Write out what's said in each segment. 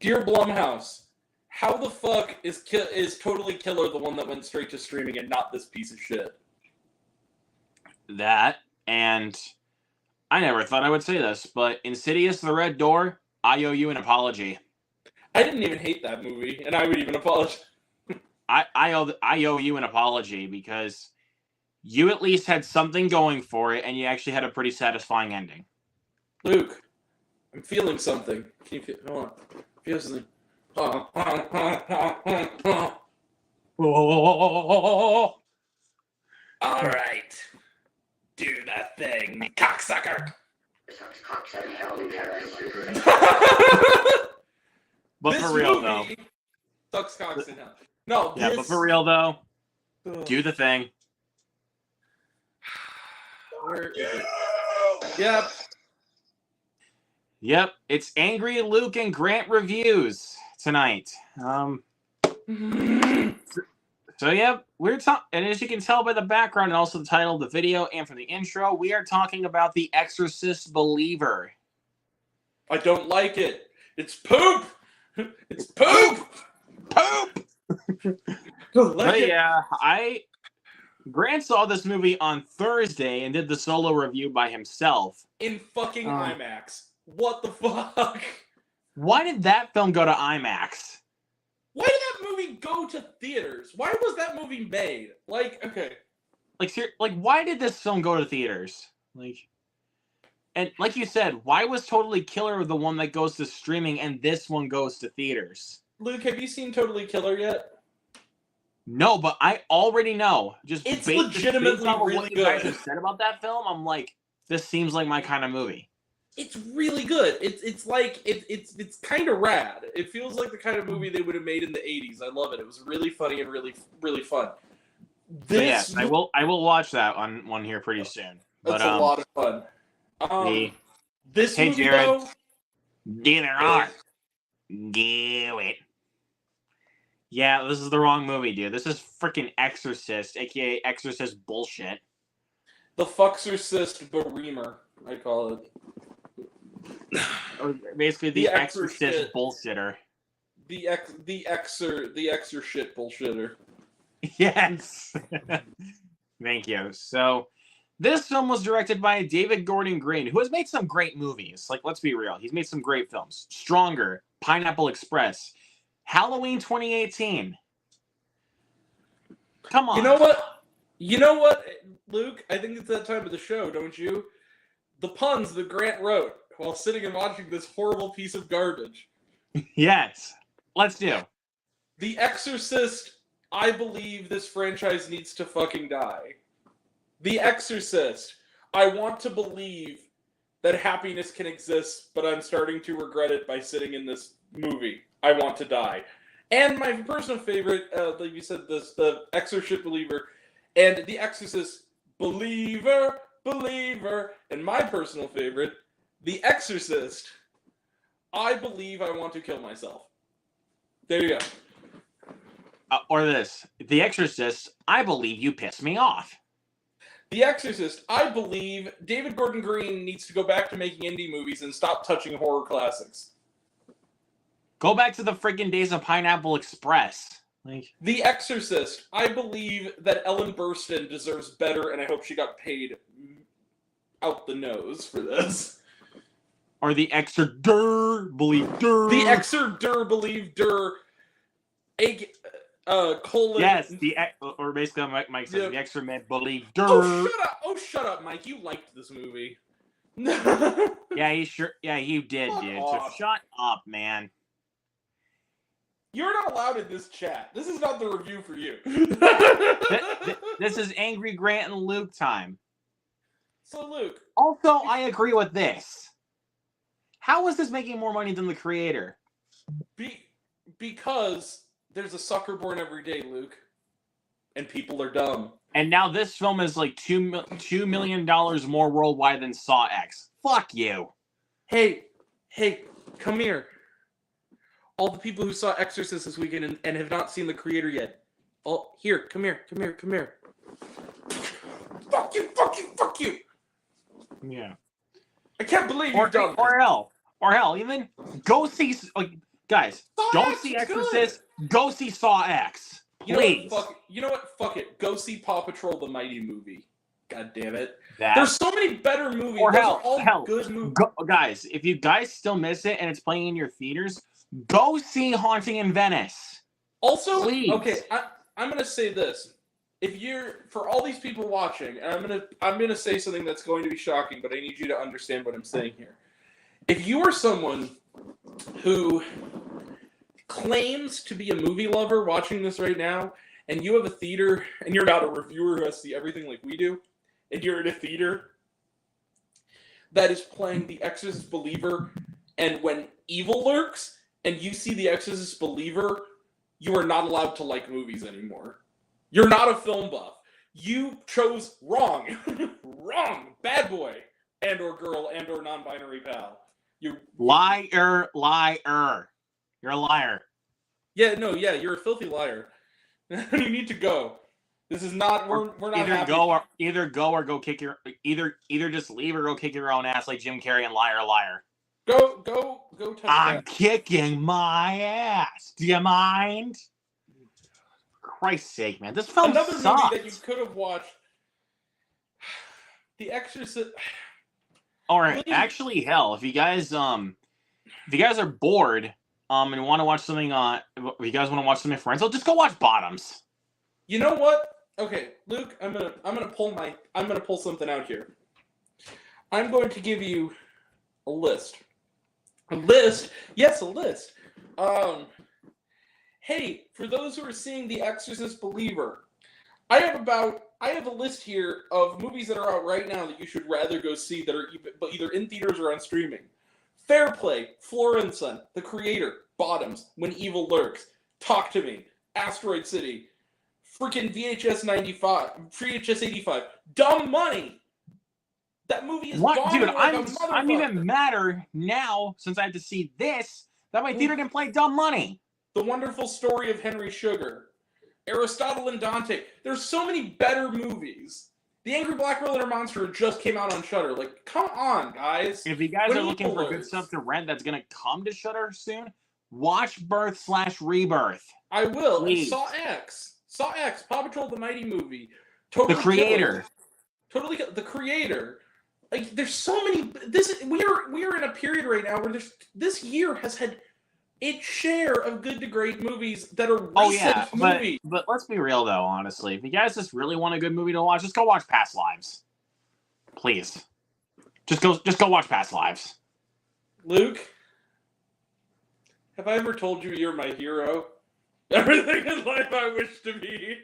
Dear Blumhouse, how the fuck is Totally Killer the one that went straight to streaming and not this piece of shit? That, and I never thought I would say this, but Insidious The Red Door, I owe you an apology. I didn't even hate that movie, and I would even apologize. I owe you an apology because you at least had something going for it, and you actually had a pretty satisfying ending. Luke, I'm feeling something. Can you feel? Hold on. Feel something. All right. Do that thing, cocksucker. But This for real movie though, sucks cocks in hell. No, yeah. But for real though, do the thing. Where is it? Yep. Yep, it's Angry Luke and Grant reviews tonight. So yep, we're talking, and as you can tell by the background and also the title of the video and from the intro, we are talking about The Exorcist Believer. I don't like it. It's poop. It's poop. Poop. But yeah, Grant saw this movie on Thursday and did the solo review by himself In fucking IMAX. What the fuck? Why did that film go to IMAX? Why did that movie go to theaters? Why was that movie made? Like, okay. Why did this film go to theaters? And like you said, why was Totally Killer the one that goes to streaming and this one goes to theaters? Luke, have you seen Totally Killer yet? No, but I already know. It's legitimately really what you guys have said about that film, I'm like, this seems like my kind of movie. It's really good. It's kind of rad. It feels like the kind of movie they would have made in the 80s. I love it. It was really funny and really fun. Yes, I will watch that one here pretty soon. That's a lot of fun. This hey movie, Jared, though, neither are. Do it. Yeah, this is the wrong movie, dude. This is freaking Exorcist, aka Exorcist bullshit. The Fuxorcist Bereamer, I call it. Or basically the Exorcist bullshitter. The Exorcist bullshitter. Yes. Thank you. So, this film was directed by David Gordon Green, who has made some great movies. Like, let's be real. He's made some great films. Stronger, Pineapple Express, Halloween 2018. Come on. You know what, Luke? I think it's that time of the show, don't you? The puns that Grant wrote while sitting and watching this horrible piece of garbage. Yes. Let's do. The Exorcist, I believe this franchise needs to fucking die. The Exorcist, I want to believe that happiness can exist, but I'm starting to regret it by sitting in this movie. I want to die. And my personal favorite, like you said, the Exorcist Believer, and The Exorcist Believer, and my personal favorite, The Exorcist, I believe I want to kill myself. There you go. Or this, The Exorcist, I believe you pissed me off. The Exorcist, I believe David Gordon Green needs to go back to making indie movies and stop touching horror classics. Go back to the freaking days of Pineapple Express. The Exorcist, I believe that Ellen Burstyn deserves better, and I hope she got paid out the nose for this. Or The Exorder, believe der. The Exorder, believe der. Colon. Yes, or basically Mike says, The Exorcist, believe der. Oh, shut up, Mike. You liked this movie. Yeah, he did, dude. So shut up, man. You're not allowed in this chat. This is not the review for you. This is Angry Grant and Luke time. So, Luke. Also, I agree with this. How is this making more money than the creator? Because there's a sucker born every day, Luke. And people are dumb. And now this film is like $2 million more worldwide than Saw X. Fuck you. Hey, come here. All the people who saw Exorcist this weekend and have not seen the creator yet. Oh, here, come here. Fuck you. Yeah. I can't believe you've done or hell, even go see Guys, Saw don't X see is Exorcist. Go see Saw X. Please. You know what? Fuck it. Go see Paw Patrol the Mighty movie. God damn it. That, There's so many better movies. or Those hell, are all hell, good movies. guys, if you guys still miss it and it's playing in your theaters, go see Haunting in Venice. Also, Please. okay, I'm gonna say this. If you're for all these people watching, and I'm gonna say something that's going to be shocking, but I need you to understand what I'm saying here. If you are someone who claims to be a movie lover watching this right now, and you have a theater, and you're not a reviewer who has to see everything like we do, and you're in a theater that is playing The Exorcist Believer, and when evil lurks, and you see The Exorcist Believer, you are not allowed to like movies anymore. You're not a film buff. You chose wrong. Wrong. Bad boy. And or girl and or non-binary pal. You liar. You're a liar. Yeah, you're a filthy liar. You need to go. This is not we're not either happy. go or go kick your either just leave or go kick your own ass like Jim Carrey and liar. Go touch I'm that. kicking my ass. Do you mind? For Christ's sake, man. This film Another sucks. movie that you could have watched. The Exorcist. All right, actually, hell, if you guys are bored and want to watch something if you guys want to watch something for rental, just go watch Bottoms. You know what? Okay, Luke, I'm gonna pull something out here. I'm going to give you a list. A list? Yes, a list. Hey, for those who are seeing The Exorcist Believer, I have a list here of movies that are out right now that you should rather go see that are either in theaters or on streaming. Fair Play, Florence, The Creator, Bottoms, When Evil Lurks, Talk to Me, Asteroid City, freaking VHS 85, Dumb Money. That movie is What, bombing dude? like a I'm motherfucker. even madder now since I had to see this that my theater didn't play Dumb Money. The Wonderful Story of Henry Sugar, Aristotle and Dante. There's so many better movies. The Angry Black Letter Monster just came out on Shudder. Like, come on, guys. If you guys When are looking Evil for good Lurks. stuff to rent that's gonna come to Shudder soon, watch Birth/Rebirth. I will. Please. And Saw X, Paw Patrol the Mighty Movie, Totally The Creator. The Creator. Like, there's so many. We are in a period right now where this year has had its share of good to great movies that are recent movies. But let's be real though, honestly. If you guys just really want a good movie to watch, just go watch Past Lives. Please. Just go watch Past Lives. Luke, have I ever told you you're my hero? Everything in life I wish to be.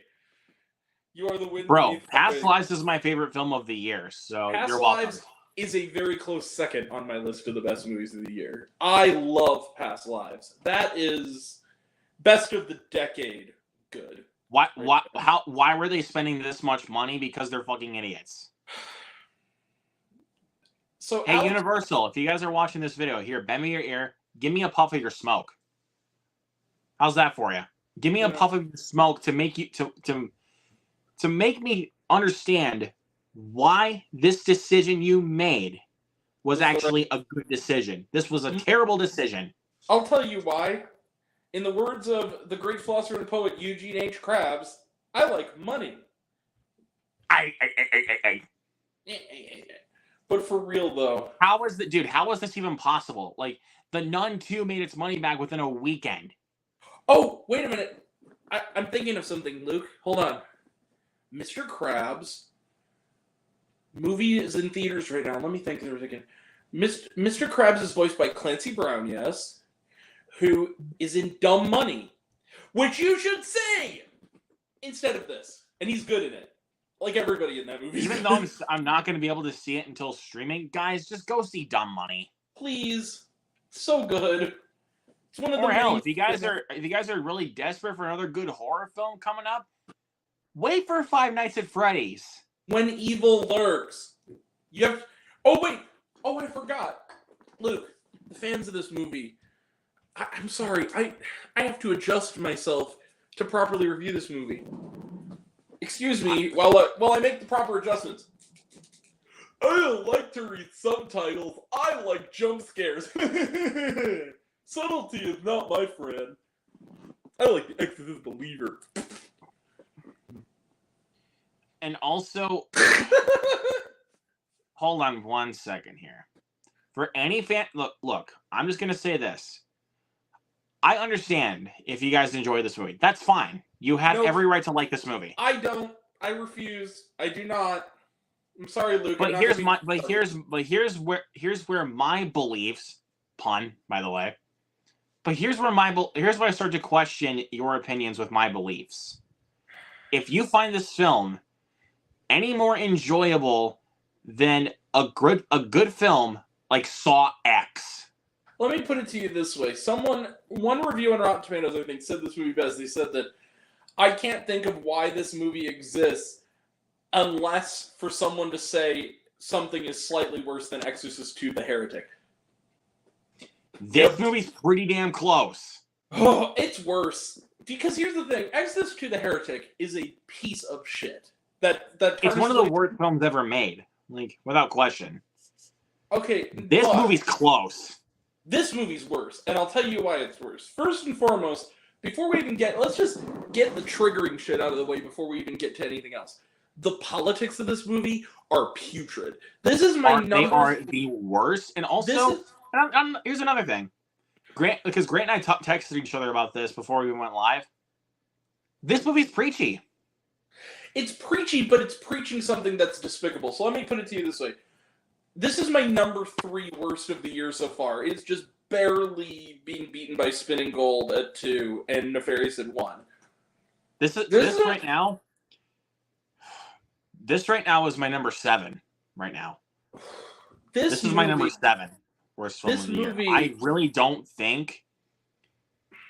You are the wind. Bro, Past Lives is my favorite film of the year, so you're welcome. Past Lives is a very close second on my list of the best movies of the year. I love Past Lives. That is best of the decade. Good. Why were they spending this much money? Because they're fucking idiots. So hey, Universal, if you guys are watching this video, here, bend me your ear. Give me a puff of your smoke. How's that for you? Give me a puff of your smoke to make you to make me understand why this decision you made was actually a good decision. This was a terrible decision. I'll tell you why. In the words of the great philosopher and poet Eugene H. Krabs, I like money. But for real though, how was this even possible? Like, The Nun 2 made its money back within a weekend. Oh, wait a minute. I'm thinking of something, Luke. Hold on. Mr. Krabs movie is in theaters right now. Let me think for a second. Mr. Krabs is voiced by Clancy Brown, yes, who is in Dumb Money, which you should see instead of this. And he's good in it. Like everybody in that movie. Even though I'm not going to be able to see it until streaming, guys, just go see Dumb Money. Please. So good. It's one of the hell, if you guys are really desperate for another good horror film coming up, wait for Five Nights at Freddy's. When Evil Lurks. You have. Oh wait. Oh, I forgot. Luke, the fans of this movie. I'm sorry. I have to adjust myself to properly review this movie. Excuse me while I make the proper adjustments. I don't like to read subtitles. I like jump scares. Subtlety is not my friend. I like the Exorcist believer. And also, hold on one second here. For any fan, look, I'm just gonna say this. I understand if you guys enjoy this movie. That's fine. You have every right to like this movie. I don't. I refuse. I do not. I'm sorry, Luke. But here's where my beliefs, pun, by the way. But here's where I start to question your opinions with my beliefs. If you find this film any more enjoyable than a good film like Saw X. Let me put it to you this way. One review on Rotten Tomatoes, I think, said this movie best. They said that I can't think of why this movie exists unless for someone to say something is slightly worse than Exorcist 2: The Heretic. This movie's pretty damn close. Oh, it's worse. Because here's the thing. Exorcist 2: The Heretic is a piece of shit. It's one of the worst films ever made. Like, without question. Okay. This movie's close. This movie's worse, and I'll tell you why it's worse. First and foremost, let's just get the triggering shit out of the way before we even get to anything else. The politics of this movie are putrid. This is my number. They are the worst, and also, here's another thing. Grant and I texted each other about this before we went live. This movie's preachy. It's preachy, but it's preaching something that's despicable. So let me put it to you this way. This is my number 3 worst of the year so far. It's just barely being beaten by Spinning Gold at 2 and Nefarious at 1. This right now is my number 7 right now. This is my number 7 worst film of the year. I really don't think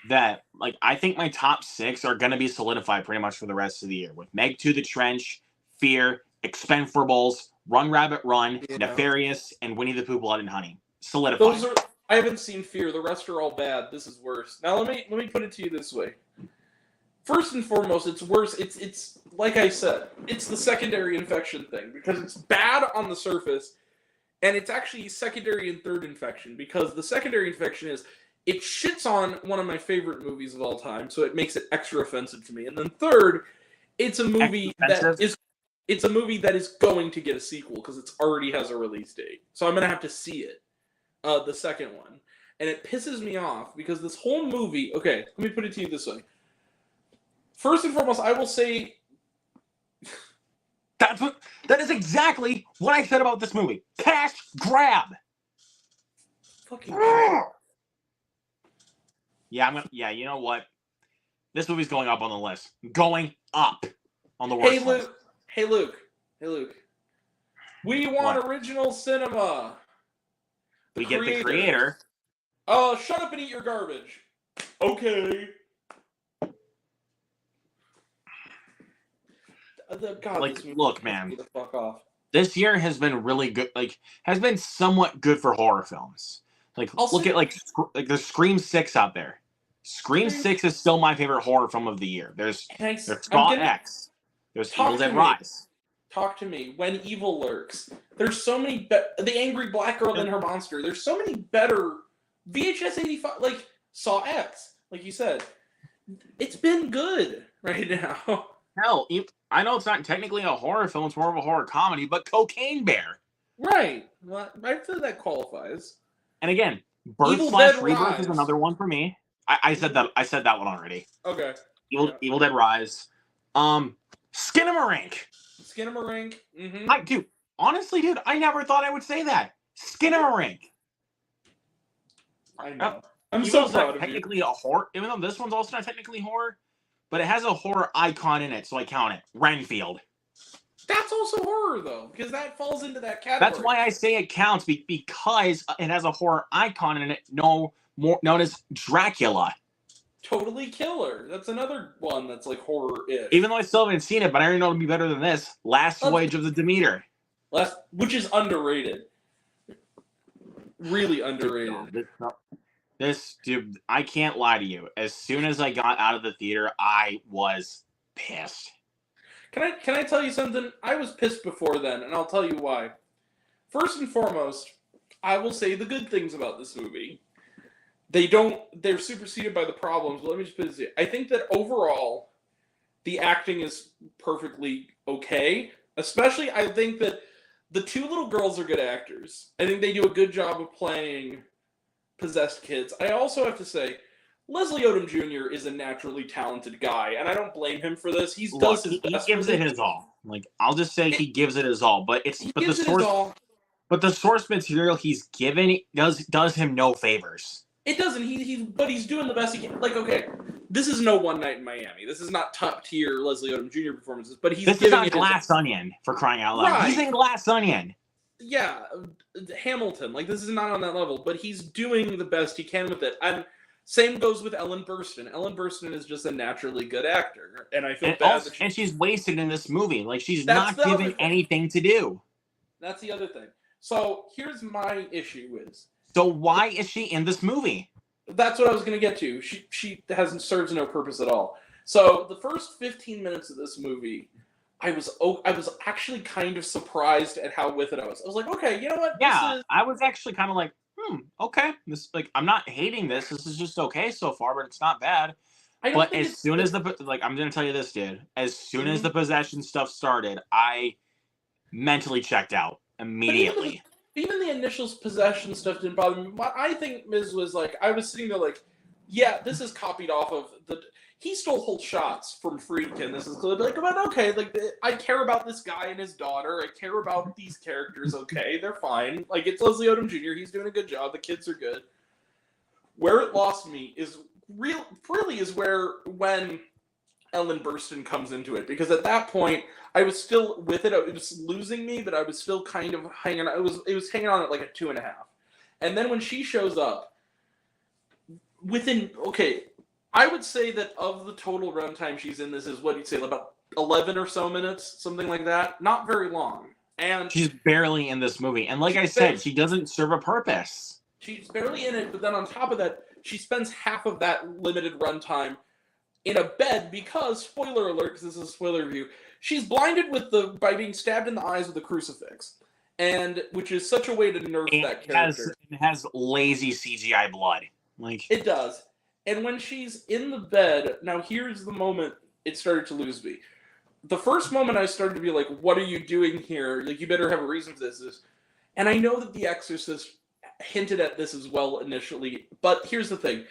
that, like, I think my top 6 are going to be solidified pretty much for the rest of the year. With Meg 2: The Trench, Fear, Expendables, Run Rabbit Run, Nefarious, and Winnie the Pooh: Blood and Honey. Solidified. I haven't seen Fear. The rest are all bad. This is worse. Now let me put it to you this way. First and foremost, it's worse. It's like I said, it's the secondary infection thing, because it's bad on the surface, and it's actually secondary and third infection, because the secondary infection is it shits on one of my favorite movies of all time, so it makes it extra offensive to me. And then third, it's a movie it's a movie that is going to get a sequel because it already has a release date. So I'm going to have to see it, the second one. And it pisses me off because this whole movie... Okay, let me put it to you this way. First and foremost, I will say... That is exactly what I said about this movie. Cash grab! Fucking Yeah, you know what? This movie's going up on the list. Going up on the worst list. Hey, Luke. We want original cinema. We get the creator. Oh, shut up and eat your garbage. Okay. Look, man. The fuck off. This year has been really good. Has been somewhat good for horror films. Look at there's Scream 6 out there. Scream 6 is still my favorite horror film of the year. There's Saw X. There's Evil Dead Rise. Talk to me. When Evil Lurks. There's so many... The Angry Black Girl and Her Monster. There's so many better... VHS 85... Saw X. Like you said. It's been good right now. Hell, I know it's not technically a horror film. It's more of a horror comedy, but Cocaine Bear. Right. Well, I feel that qualifies. And again, Bird/Rebirth is another one for me. I said that one already. Okay. Evil Dead Rise. Skinamarink. Mm-hmm. Dude, honestly, I never thought I would say that. Skinamarink. I know. I'm so proud of technically a horror, even though this one's also not technically horror, but it has a horror icon in it, so I count it. Renfield. That's also horror, though, because that falls into that category. That's why I say it counts, because it has a horror icon in it, known as Dracula. Totally Killer. That's another one that's like horror-ish. Even though I still haven't seen it, but I already know it'll be better than this. Last Voyage of the Demeter. Which is underrated. Really underrated. This, dude, I can't lie to you. As soon as I got out of the theater, I was pissed. Can I tell you something? I was pissed before then, and I'll tell you why. First and foremost, I will say the good things about this movie. they're superseded by the problems. But let me just put it this way. I think that overall, the acting is perfectly okay. Especially, I think that the two little girls are good actors. I think they do a good job of playing possessed kids. I also have to say, Leslie Odom Jr. is a naturally talented guy, and I don't blame him for this. He does his best. He gives it his all. Like, I'll just say he gives it his all. But the source material he's given does him no favors. It doesn't. But he's doing the best he can. Like, okay, this is no One Night in Miami. This is not top tier Leslie Odom Jr. performances. But this is not Glass Onion, for crying out loud. Right. He's in Glass Onion. Yeah, Hamilton. Like, this is not on that level, but he's doing the best he can with it. And same goes with Ellen Burstyn. Ellen Burstyn is just a naturally good actor, and I feel bad. And she's wasted in this movie. Like, she's not given anything to do. That's the other thing. So here's my issue is. So why is she in this movie? That's what I was going to get to. She serves no purpose at all. So the first 15 minutes of this movie, I was actually kind of surprised at how with it I was. I was like, okay, you know what? Yeah, I was actually kind of like, okay. This, like, I'm not hating this. This is just okay so far, but it's not bad. But as soon as I'm going to tell you this, dude. As soon as the possession stuff started, I mentally checked out immediately. Even the initial possession stuff didn't bother me. What I think Miz was like, I was sitting there like, yeah, this is copied off of he stole whole shots from Friedkin. This is clearly like, but okay, like I care about this guy and his daughter. I care about these characters. Okay, they're fine. Like, it's Leslie Odom Jr. He's doing a good job. The kids are good. Where it lost me is really is when Ellen Burstyn comes into it, because at that point I was still with it. It was losing me, but I was still kind of hanging on. It was hanging on at like a 2.5. And then when she shows up, I would say that of the total runtime she's in this is what you'd say about 11 or so minutes, something like that. Not very long. And she's barely in this movie. And like I said, she doesn't serve a purpose. She's barely in it, but then on top of that, she spends half of that limited runtime in a bed because, spoiler alert, because this is a spoiler review, she's blinded by being stabbed in the eyes with a crucifix, and which is such a way to nerf that character. It has lazy CGI blood. Like, it does. And when she's in the bed, now here's the moment it started to lose me. The first moment I started to be like, what are you doing here? Like, you better have a reason for this. And I know that The Exorcist hinted at this as well initially, but here's the thing.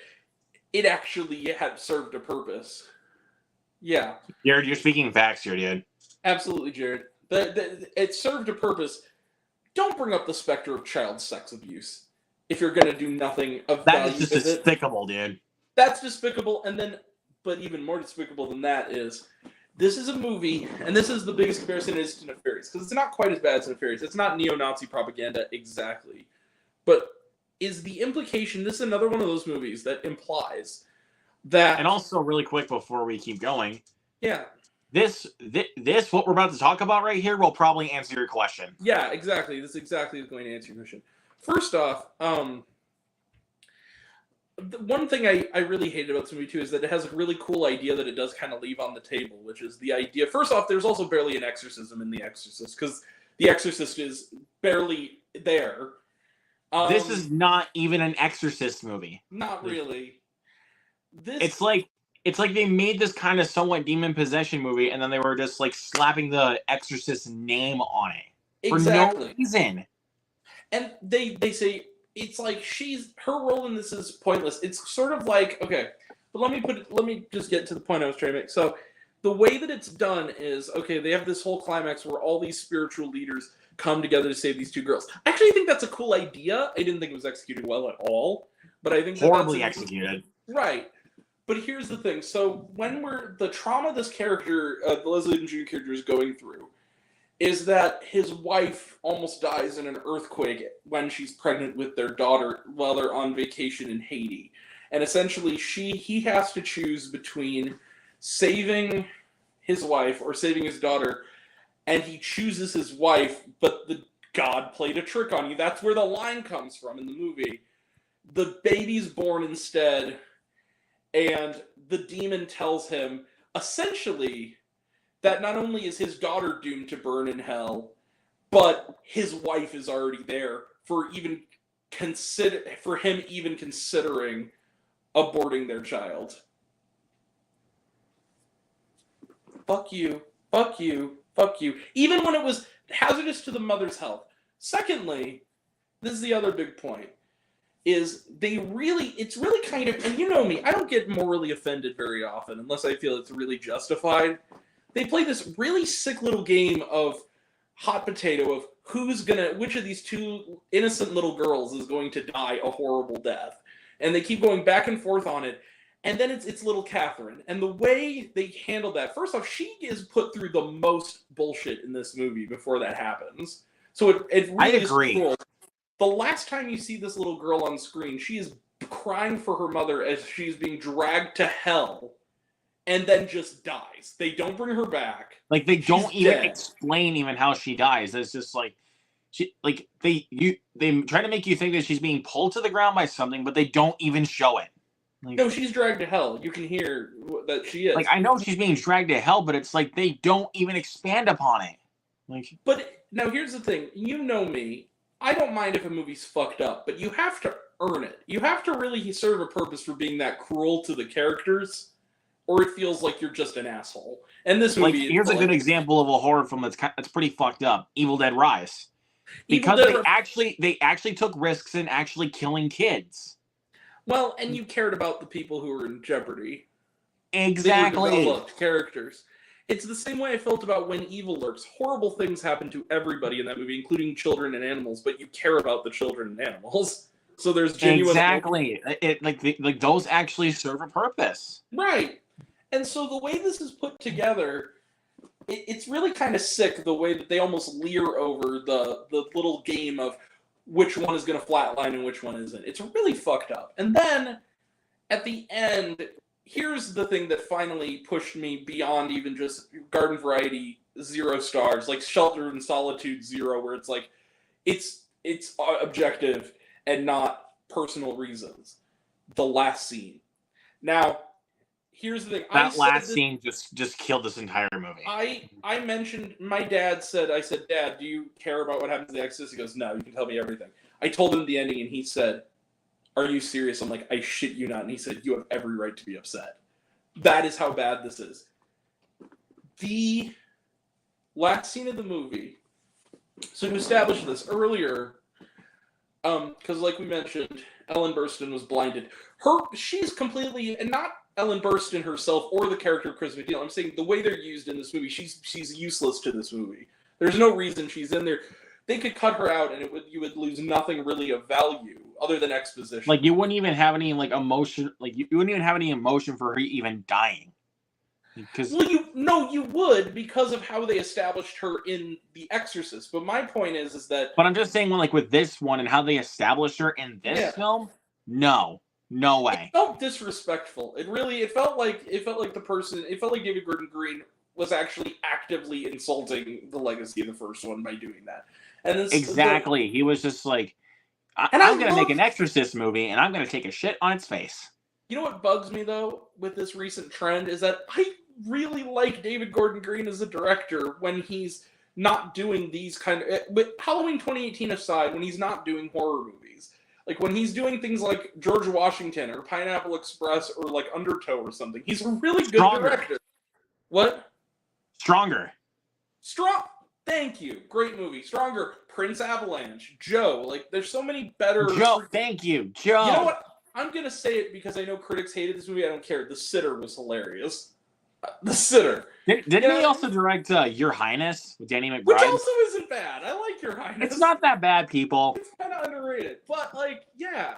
It actually had served a purpose. Yeah. You're speaking facts here, dude. Absolutely, Jared. It served a purpose. Don't bring up the specter of child sex abuse if you're going to do nothing of value. That is just despicable, dude. That's despicable, but even more despicable than that is, this is a movie, and this is the biggest comparison is to Nefarious, because it's not quite as bad as Nefarious. It's not neo-Nazi propaganda exactly, but is the implication, this is another one of those movies that implies that... And also, really quick before we keep going, yeah, this what we're about to talk about right here will probably answer your question. Yeah, exactly. This exactly is going to answer your question. First off, one thing I really hated about this movie, too, is that it has a really cool idea that it does kind of leave on the table, which is the idea... First off, there's also barely an exorcism in The Exorcist, because The Exorcist is barely there. This is not even an Exorcist movie. Not really. It's like they made this kind of somewhat demon possession movie, and then they were just like slapping the Exorcist name on it for no reason. And they say it's like her role in this is pointless. It's sort of like, okay, but let me just get to the point I was trying to make. So the way that it's done is, okay, they have this whole climax where all these spiritual leaders come together to save these two girls. Actually, I think that's a cool idea. I didn't think it was executed well at all, but I think horribly executed. Right. But here's the thing. So when the trauma this character, the Leslie Odom Jr. character is going through, is that his wife almost dies in an earthquake when she's pregnant with their daughter while they're on vacation in Haiti. And essentially he has to choose between saving his wife or saving his daughter, and he chooses his wife, but the God played a trick on you. That's where the line comes from in the movie. The baby's born instead, and the demon tells him, essentially, that not only is his daughter doomed to burn in hell, but his wife is already there for even for him even considering aborting their child. Fuck you, fuck you, fuck you. Even when it was hazardous to the mother's health. Secondly, this is the other big point, is it's really kind of, and you know me, I don't get morally offended very often unless I feel it's really justified. They play this really sick little game of hot potato of which of these two innocent little girls is going to die a horrible death. And they keep going back and forth on it. And then it's little Catherine. And the way they handle that, first off, she is put through the most bullshit in this movie before that happens. So it really I agree. is cool. The last time you see this little girl on screen, she is crying for her mother as she's being dragged to hell and then just dies. They don't bring her back. Like, they don't even explain even how she dies. It's just like, they try to make you think that she's being pulled to the ground by something, but they don't even show it. Like, no, she's dragged to hell. You can hear that she is. Like, I know she's being dragged to hell, but it's like they don't even expand upon it. Like, but now here's the thing. You know me. I don't mind if a movie's fucked up, but you have to earn it. You have to really serve a purpose for being that cruel to the characters, or it feels like you're just an asshole. And this movie, here's a good example of a horror film that's pretty fucked up: Evil Dead Rise, because they actually took risks in actually killing kids. Well, and you cared about the people who were in jeopardy. Exactly. They were developed characters. It's the same way I felt about When Evil Lurks. Horrible things happen to everybody in that movie, including children and animals, but you care about the children and animals. So there's genuine... Exactly. Those actually serve a purpose. Right. And so the way this is put together, it's really kind of sick, the way that they almost leer over the little game of which one is going to flatline and which one isn't. It's really fucked up. And then, at the end, here's the thing that finally pushed me beyond even just garden variety 0 stars, like Shelter in Solitude 0, where it's like, it's objective and not personal reasons. The last scene. Now, here's the thing. That last scene just killed this entire movie. I mentioned, my dad said, I said, Dad, do you care about what happens to the Exorcist? He goes, no, you can tell me everything. I told him the ending and he said, are you serious? I'm like, I shit you not. And he said, you have every right to be upset. That is how bad this is. The last scene of the movie, so to establish this earlier, because like we mentioned, Ellen Burstyn was blinded. She's completely, and not Ellen Burstyn herself or the character of Chris McNeil. I'm saying the way they're used in this movie, she's useless to this movie. There's no reason she's in there. They could cut her out, and you would lose nothing really of value other than exposition. Like, you wouldn't even have any emotion. Like, you wouldn't even have any emotion for her even dying. You would, because of how they established her in The Exorcist. But my point is that. But I'm just saying, with this one and how they established her in this film, no way. It felt disrespectful. It felt like David Gordon Green was actually actively insulting the legacy of the first one by doing that. And exactly. He was just like, I'm going to make an Exorcist movie, and I'm going to take a shit on its face. You know what bugs me, though, with this recent trend, is that I really like David Gordon Green as a director when he's not doing these kind of... But Halloween 2018 aside, when he's not doing horror movies. Like, when he's doing things like George Washington or Pineapple Express or, like, Undertow or something, he's a really good director. What? Stronger. Thank you. Great movie. Stronger. Prince Avalanche. Joe. Like, there's so many better... Joe. Thank you. Joe. You know what? I'm going to say it because I know critics hated this movie. I don't care. The Sitter was hilarious. The Sitter. Didn't he also direct Your Highness with Danny McBride? Which also isn't bad. I like Your Highness. It's not that bad, people. It's kind of underrated. But, yeah.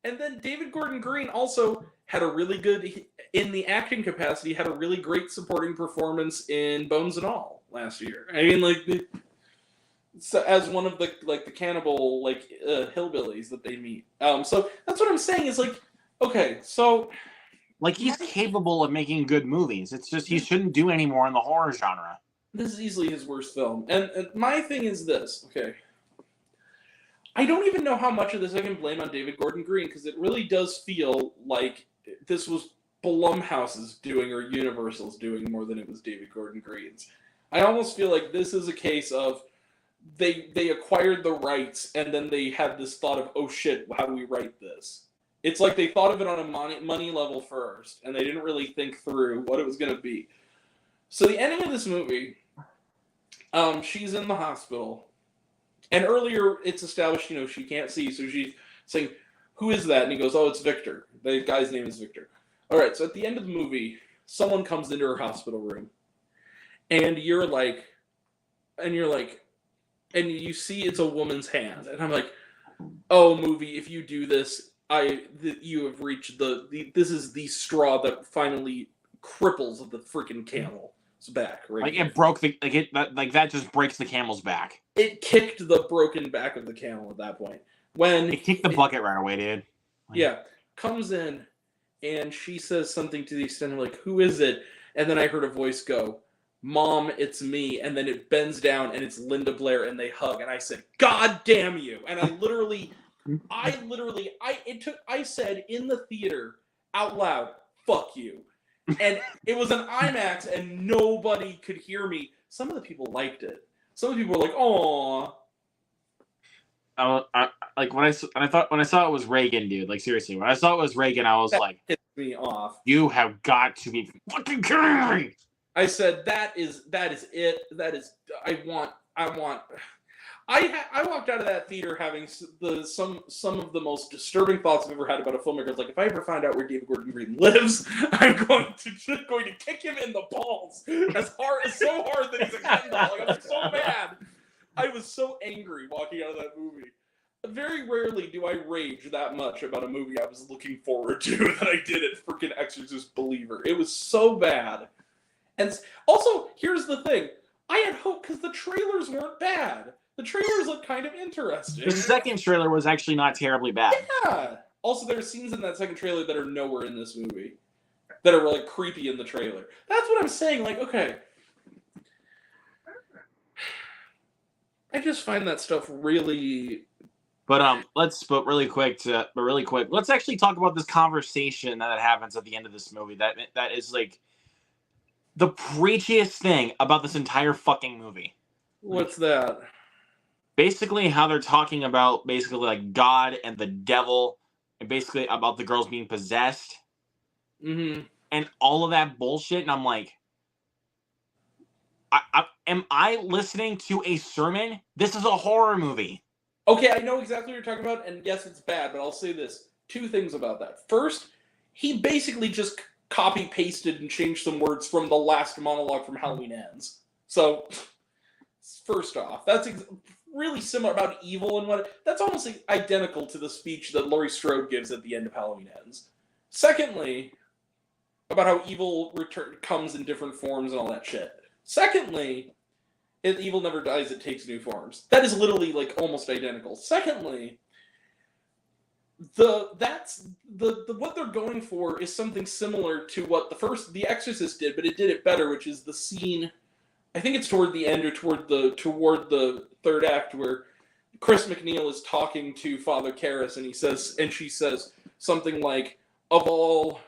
And then David Gordon Green also had a really good... In the acting capacity, had a really great supporting performance in Bones and All last year. I mean, so as one of the cannibal hillbillies that they meet. So that's what I'm saying is okay, so he's capable of making good movies. It's just he shouldn't do any more in the horror genre. This is easily his worst film. And my thing is this, okay. I don't even know how much of this I can blame on David Gordon Green, because it really does feel like this was Blumhouse's doing or Universal's doing more than it was David Gordon Green's. I almost feel like this is a case of they acquired the rights, and then they had this thought of, oh shit, how do we write this? It's like they thought of it on a money level first, and they didn't really think through what it was going to be. So the ending of this movie, she's in the hospital, and earlier it's established, she can't see, so she's saying, who is that? And he goes, oh, it's Victor. The guy's name is Victor. All right, so at the end of the movie, someone comes into her hospital room, and you're like, and you see it's a woman's hand, and I'm like, oh, movie, if you do this, you have reached this is the straw that finally cripples the freaking camel's back, right? Like it broke that just breaks the camel's back. It kicked the broken back of the camel at that point. When it kicked the bucket right away, dude. Yeah, comes in, and she says something to the extent of like, who is it? And then I heard a voice go, Mom, it's me. And then it bends down, and it's Linda Blair, and they hug. And I said, God damn you. And I said in the theater out loud, fuck you. And it was an IMAX, and nobody could hear me. Some of the people liked it. Some of the people were like, "Aw." When I saw it was Reagan, dude. Like seriously, when I saw it was Reagan, I was that like, pissed me off. You have got to be fucking kidding me. I said that is it. That is I want. I walked out of that theater having some of the most disturbing thoughts I've ever had about a filmmaker. It's like, if I ever find out where David Gordon Green lives, I'm going to kick him in the balls so hard that he's a Ken doll. Like, I'm so mad. I was so angry walking out of that movie. Very rarely do I rage that much about a movie I was looking forward to that I did at freaking Exorcist Believer. It was so bad. And also, here's the thing. I had hope because the trailers weren't bad. The trailers look kind of interesting. The second trailer was actually not terribly bad. Yeah. Also, there are scenes in that second trailer that are nowhere in this movie. That are, like, creepy in the trailer. That's what I'm saying. Like, okay. I just find that stuff really... But really quick, let's actually talk about this conversation that happens at the end of this movie. That is, like, the preachiest thing about this entire fucking movie. What's that? Basically how they're talking about basically like God and the devil and basically about the girls being possessed and all of that bullshit. And I'm like, am I listening to a sermon? This is a horror movie. Okay, I know exactly what you're talking about, and yes, it's bad, but I'll say this. 2 things about that. First, he basically just copy-pasted and changed some words from the last monologue from Halloween Ends. So, first off, that's really similar about evil and what... That's almost identical to the speech that Laurie Strode gives at the end of Halloween Ends. Secondly, about how evil comes in different forms and all that shit. Secondly, if evil never dies, it takes new forms. That is literally, like, almost identical. Secondly, what they're going for is something similar to what The Exorcist did, but it did it better, which is the scene... I think it's toward the end or toward the third act where Chris McNeil is talking to Father Karras and she says something like, of all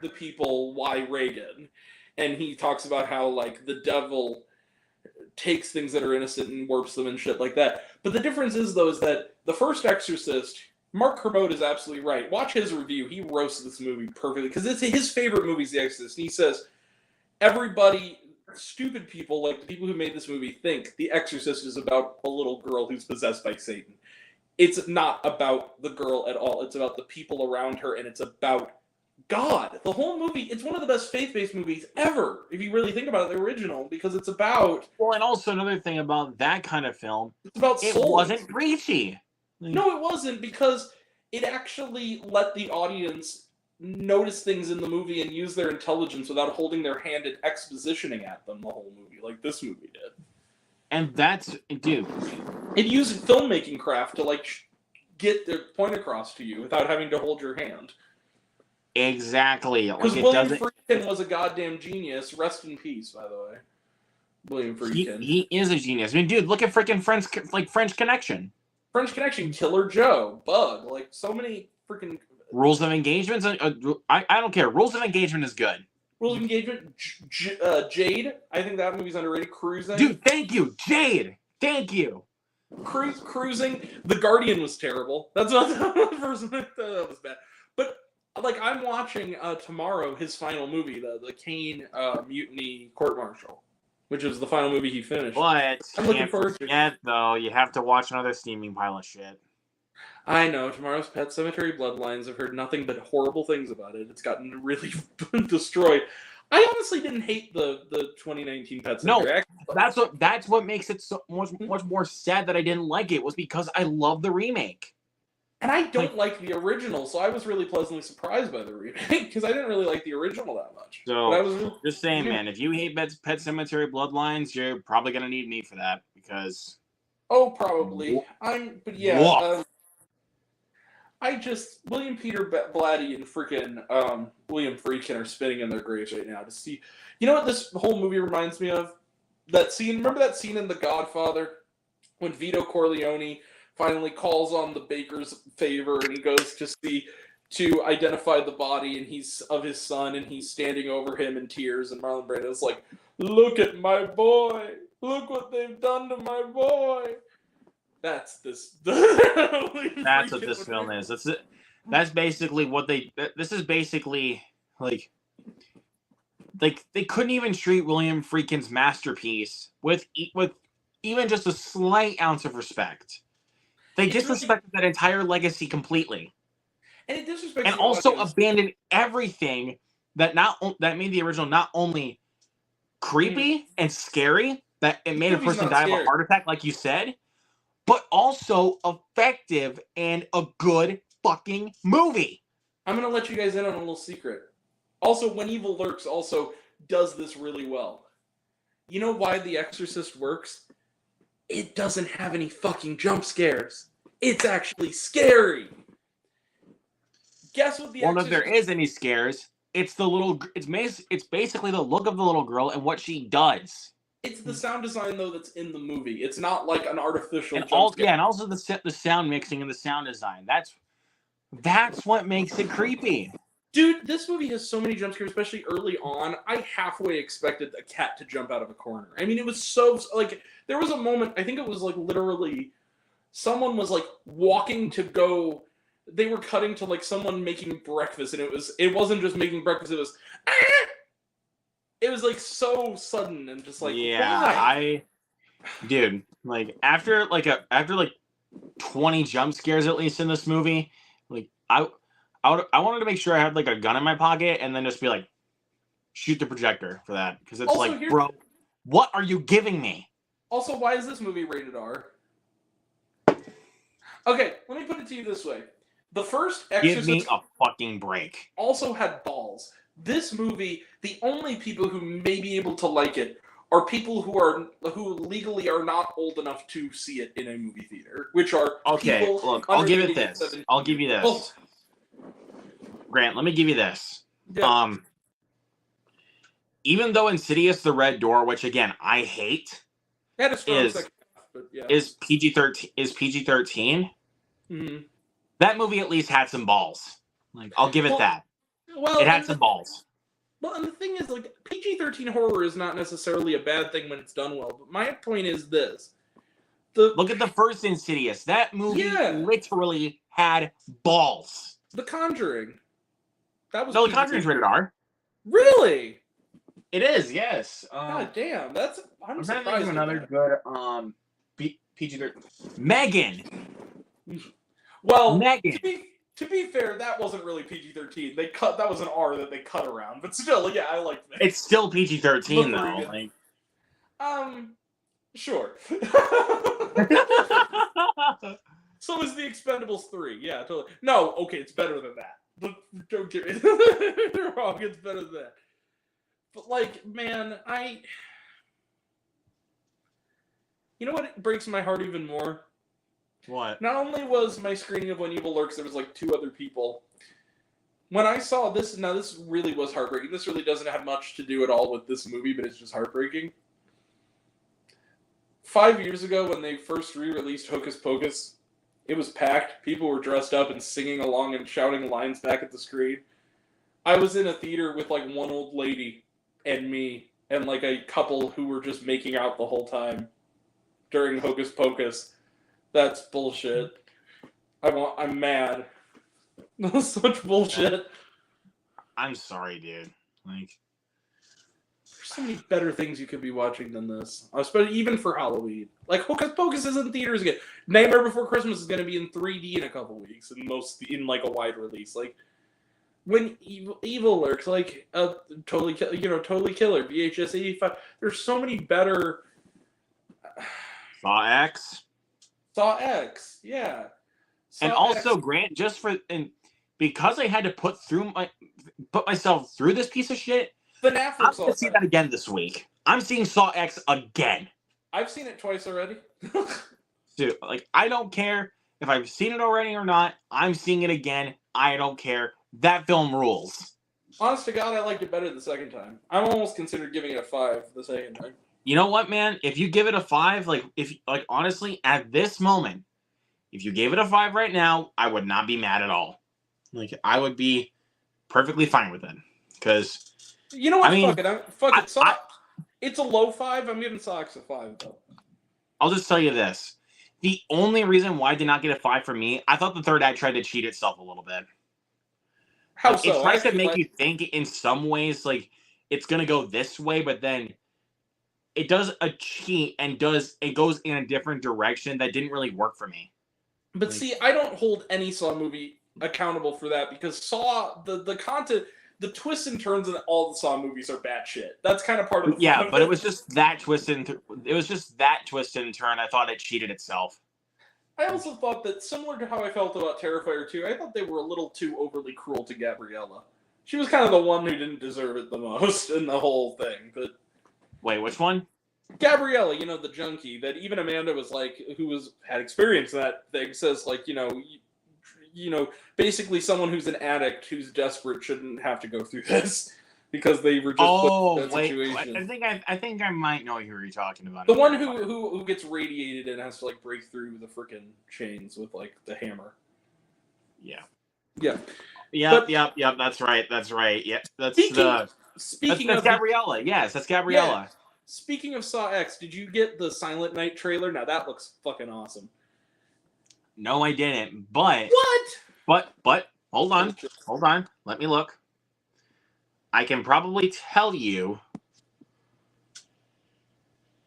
the people, why Reagan? And he talks about how like the devil takes things that are innocent and warps them and shit like that. But the difference is though is that the first Exorcist, Mark Kermode is absolutely right. Watch his review. He roasts this movie perfectly because it's his favorite movie is The Exorcist. And he says stupid people, like the people who made this movie, think The Exorcist is about a little girl who's possessed by Satan. It's not about the girl at all. It's about the people around her, and it's about God. The whole movie, it's one of the best faith-based movies ever, if you really think about it, the original, because it's about... Well, and also another thing about that kind of film, it's about souls. It wasn't preachy. No, it wasn't, because it actually let the audience notice things in the movie and use their intelligence without holding their hand and expositioning at them the whole movie, like this movie did. And that's, dude, it used filmmaking craft to like get their point across to you without having to hold your hand. Exactly. Because William Friedkin was a goddamn genius. Rest in peace, by the way. William Friedkin. He is a genius. I mean, dude, look at freaking French Connection. French Connection, Killer Joe, Bug, like so many freaking... Rules of Engagement. I don't care. Rules of Engagement is good. Rules of Engagement. Jade. I think that movie's underrated. Cruising. Dude, thank you, Jade. Thank you. Cruising. The Guardian was terrible. That's not the first one that was bad. But like, I'm watching tomorrow his final movie, the Kane Mutiny Court Martial, which is the final movie he finished. But I'm looking forward to it. Though, you have to watch another steaming pile of shit. I know, tomorrow's Pet Sematary Bloodlines. I've heard nothing but horrible things about it. It's gotten really destroyed. I honestly didn't hate the 2019 Pet Sematary. No, that's what makes it so much more sad that I didn't like it, was because I love the remake. And I don't like the original, so I was really pleasantly surprised by the remake, because I didn't really like the original that much. So, but I was just saying, man, if you hate Pet Sematary Bloodlines, you're probably going to need me for that, because... Oh, probably. But yeah, William Peter Blatty and freaking William Friedkin are spinning in their graves right now to see. You know what this whole movie reminds me of? That scene. Remember that scene in The Godfather when Vito Corleone finally calls on the baker's favor and he goes to identify the body and he's of his son and he's standing over him in tears and Marlon Brando's like, "Look at my boy! Look what they've done to my boy!" That's this. That's what this film is. That's basically what they. This is basically like they couldn't even treat William Friedkin's masterpiece with even just a slight ounce of respect. They disrespected that entire legacy completely, and it disrespects. And also abandoned everything that made the original not only creepy and scary, that it made a person die of a heart attack, like you said, but also effective and a good fucking movie. I'm going to let you guys in on a little secret. Also, When Evil Lurks also does this really well. You know why The Exorcist works? It doesn't have any fucking jump scares. It's actually scary. Guess what The Exorcist... Well, if there is any scares, it's basically the look of the little girl and what she does. It's the sound design, though, that's in the movie. It's not like an artificial and jump scare. Yeah, and also the sound mixing and the sound design. That's what makes it creepy. Dude, this movie has so many jump scares, especially early on. I halfway expected a cat to jump out of a corner. I mean, it was so... Like, there was a moment, I think it was, like, literally... Someone was, like, walking to go... They were cutting to, like, someone making breakfast, and it wasn't just making breakfast, it was... Ah! It was, like, so sudden and just, like, why? Dude, like, after 20 jump scares, at least, in this movie, like, I wanted to make sure I had, like, a gun in my pocket and then just be like, shoot the projector for that. Because it's also, like, bro, what are you giving me? Also, why is this movie rated R? Okay, let me put it to you this way. The first Exorcist... Give me a fucking break. ...also had balls. This movie, the only people who may be able to like it are people who legally are not old enough to see it in a movie theater, which are people... Look, I'll give it this. I'll give you this. Oh. Grant, let me give you this. Yeah. Even though Insidious: The Red Door, which again I hate, is PG-13. Mm-hmm. That movie at least had some balls. Like, I'll give it that. Well, it had some balls. Well, and the thing is, like, PG-13 horror is not necessarily a bad thing when it's done well. But my point is this: look at the first Insidious. That movie literally had balls. The Conjuring. That was The Conjuring's rated R. Really? It is, yes. God damn, I'm surprised. Trying to think of another good PG-13. Megan. Well, Megan. To be fair, that wasn't really PG-13. That was an R that they cut around, but still, yeah, I liked that. It's still PG-13 though. Like, sure. So is The Expendables 3. Yeah, totally. No, okay, it's better than that. But don't get me wrong, it's better than that. But, like, man, you know what breaks my heart even more? What? Not only was my screening of When Evil Lurks, there was, like, 2 other people. When I saw this, now this really was heartbreaking. This really doesn't have much to do at all with this movie, but it's just heartbreaking. 5 years ago, when they first re-released Hocus Pocus, it was packed. People were dressed up and singing along and shouting lines back at the screen. I was in a theater with, like, one old lady and me and, like, a couple who were just making out the whole time. during Hocus Pocus. That's bullshit. I'm mad. That's such bullshit. I'm sorry, dude. Like, there's so many better things you could be watching than this. Especially even for Halloween. Like Hocus Pocus is in theaters again. Nightmare Before Christmas is going to be in 3D in a couple weeks, and in like a wide release. Like when Evil Lurks, like Totally Killer, VHS 85. There's so many better. Saw X. Saw X, yeah. And also, Grant, because I had to put myself through this piece of shit, FNAF I'm going to see that again this week. I'm seeing Saw X again. I've seen it twice already. Dude, like, I don't care if I've seen it already or not. I'm seeing it again. I don't care. That film rules. Honest to God, I liked it better the second time. I'm almost considered giving it a 5 the second time. You know what, man? If you give it a 5, honestly, at this moment, if you gave it a 5 right now, I would not be mad at all. Like, I would be perfectly fine with it. Because, you know what? Fuck it. It's a low 5. I'm giving Saw X a 5, though. I'll just tell you this. The only reason why I did not get a 5 for me, I thought the third act tried to cheat itself a little bit. How so? It tries to make you think in some ways, like, it's going to go this way, but then it does a cheat and it goes in a different direction that didn't really work for me. But see, I don't hold any Saw movie accountable for that because Saw, the content, the twists and turns in all the Saw movies are bad shit. That's kind of part of the fun. But it was just that twist and turn. I thought it cheated itself. I also thought that, similar to how I felt about Terrifier 2, I thought they were a little too overly cruel to Gabriella. She was kind of the one who didn't deserve it the most in the whole thing. But wait, which one? Gabriella, the junkie that even Amanda was like, had experienced that thing, says like, basically someone who's an addict who's desperate shouldn't have to go through this because they were just put in that situation. I think I might know who you're talking about. The one who gets radiated and has to like break through the freaking chains with like the hammer. Yeah. Yeah. Yep. That's right. Yeah. Speaking of Gabriella. Yes, that's Gabriella. Yeah. Speaking of Saw X, did you get the Silent Night trailer? Now that looks fucking awesome. No, I didn't. But what? But hold on. Let me look. I can probably tell you.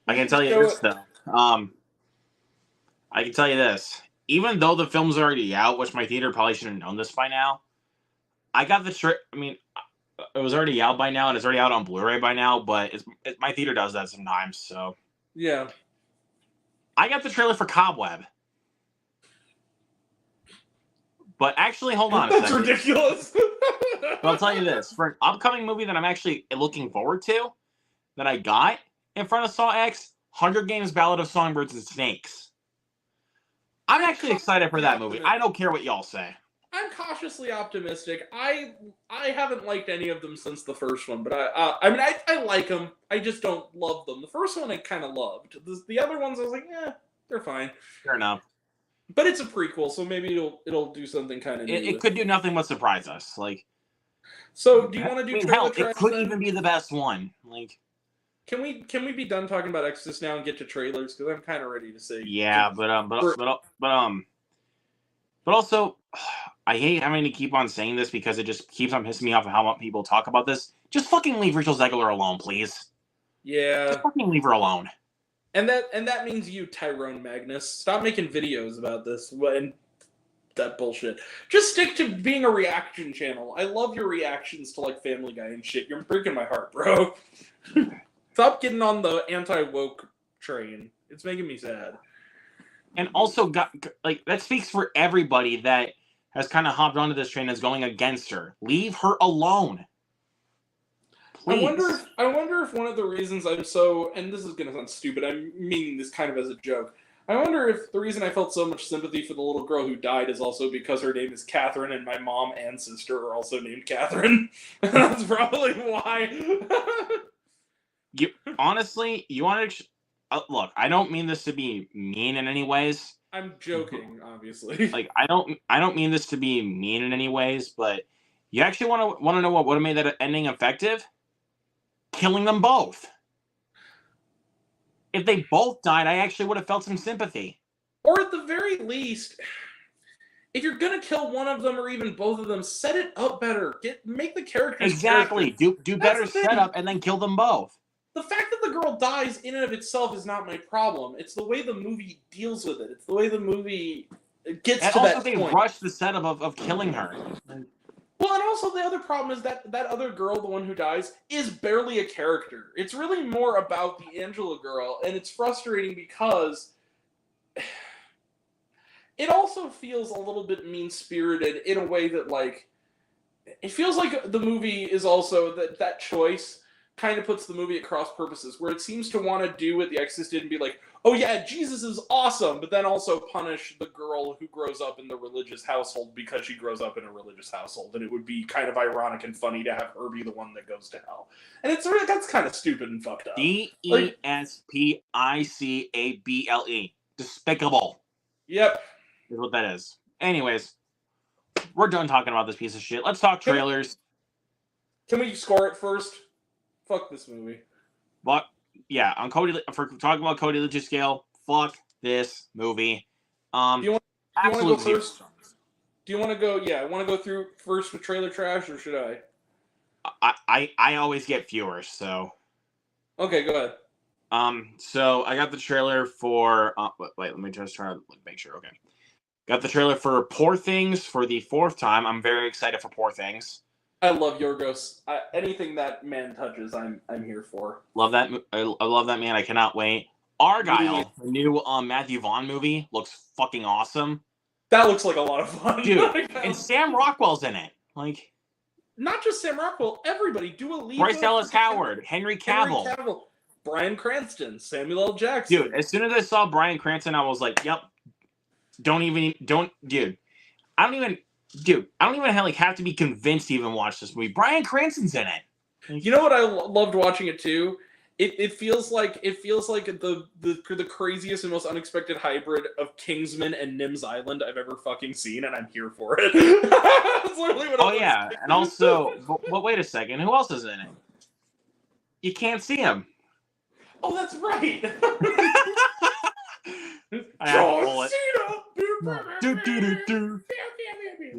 I can tell you this though. I can tell you this. Even though the film's already out, which my theater probably should have known this by now, I got the it was already out by now, and it's already out on Blu-ray by now, but my theater does that sometimes, so. Yeah. I got the trailer for Cobweb. But actually, hold on a second. That's ridiculous. But I'll tell you this. For an upcoming movie that I'm actually looking forward to, that I got in front of Saw X, Hunger Games Ballad of Songbirds and Snakes. I'm actually excited for that movie. I don't care what y'all say. I'm cautiously optimistic. I haven't liked any of them since the first one, but I like them. I just don't love them. The first one I kind of loved. The other ones I was like, they're fine. Fair enough. But it's a prequel, so maybe it'll do something kind of new. It could do nothing but surprise us. Like, so do you want to do? Hell, it could even be the best one. Like, can we be done talking about Exorcist now and get to trailers? Because I'm kind of ready to say. Yeah, but also, I hate having to keep on saying this because it just keeps on pissing me off of how much people talk about this. Just fucking leave Rachel Zegler alone, please. Yeah. Just fucking leave her alone. And that means you, Tyrone Magnus. Stop making videos about this and that bullshit. Just stick to being a reaction channel. I love your reactions to like Family Guy and shit. You're breaking my heart, bro. Stop getting on the anti-woke train. It's making me sad. And also, that speaks for everybody that has kind of hopped onto this train that's going against her. Leave her alone. Please. I wonder if one of the reasons I'm so, and this is going to sound stupid, I'm meaning this kind of as a joke. I wonder if the reason I felt so much sympathy for the little girl who died is also because her name is Catherine and my mom and sister are also named Catherine. That's probably why. Honestly, you want to... look, I don't mean this to be mean in any ways. I'm joking, obviously. Like, I don't mean this to be mean in any ways, but you actually want to know what would have made that ending effective? Killing them both. if they both died, I actually would have felt some sympathy. Or at the very least, if you're gonna kill one of them or even both of them, set it up better. Make the characters Exactly. characters. Do That's better the thing. setup and then kill them both. The fact that the girl dies in and of itself is not my problem. It's the way the movie deals with it. It's the way the movie gets And to also that they point. rushed the setup of killing her. Well, and also the other problem is that other girl, the one who dies, is barely a character. It's really more about the Angela girl, and it's frustrating because it also feels a little bit mean-spirited in a way that, like, it feels like the movie is also that choice kind of puts the movie at cross purposes, where it seems to want to do what The Exorcist did and be like, oh yeah, Jesus is awesome, but then also punish the girl who grows up in the religious household because she grows up in a religious household, and it would be kind of ironic and funny to have her be the one that goes to hell. And it's really, that's kind of stupid and fucked up. Despicable. Despicable. Yep. Is what that is. Anyways, we're done talking about this piece of shit. Let's talk trailers. Can we score it first? Fuck this movie. But yeah, on Cody, for talking about Cody Lynch's scale, fuck this movie. Do you want to go absolute zero first? stars. Do you want to go? Yeah, I want to go through first with trailer trash, or should I? I always get fewer, so. Okay, go ahead. So I got the trailer for. Wait, let me just try to make sure. Okay, got the trailer for Poor Things for the 4th time. I'm very excited for Poor Things. I love Yorgos. Anything that man touches, I'm here for. Love that. I love that man. I cannot wait. Argyle, the new Matthew Vaughn movie, looks fucking awesome. That looks like a lot of fun, dude. And Sam Rockwell's in it. Like, not just Sam Rockwell, everybody. Dua Lipa, Bryce Dallas Howard, Henry Cavill, Bryan Cranston, Samuel L. Jackson. Dude, as soon as I saw Bryan Cranston, I was like, "Yep." Dude. I don't even have to be convinced to even watch this movie. Bryan Cranston's in it. You know what I loved watching it too? It feels like the craziest and most unexpected hybrid of Kingsman and Nim's Island I've ever fucking seen, and I'm here for it. That's literally what and also, but wait a second, who else is in it? You can't see him. Oh, that's right. John Cena.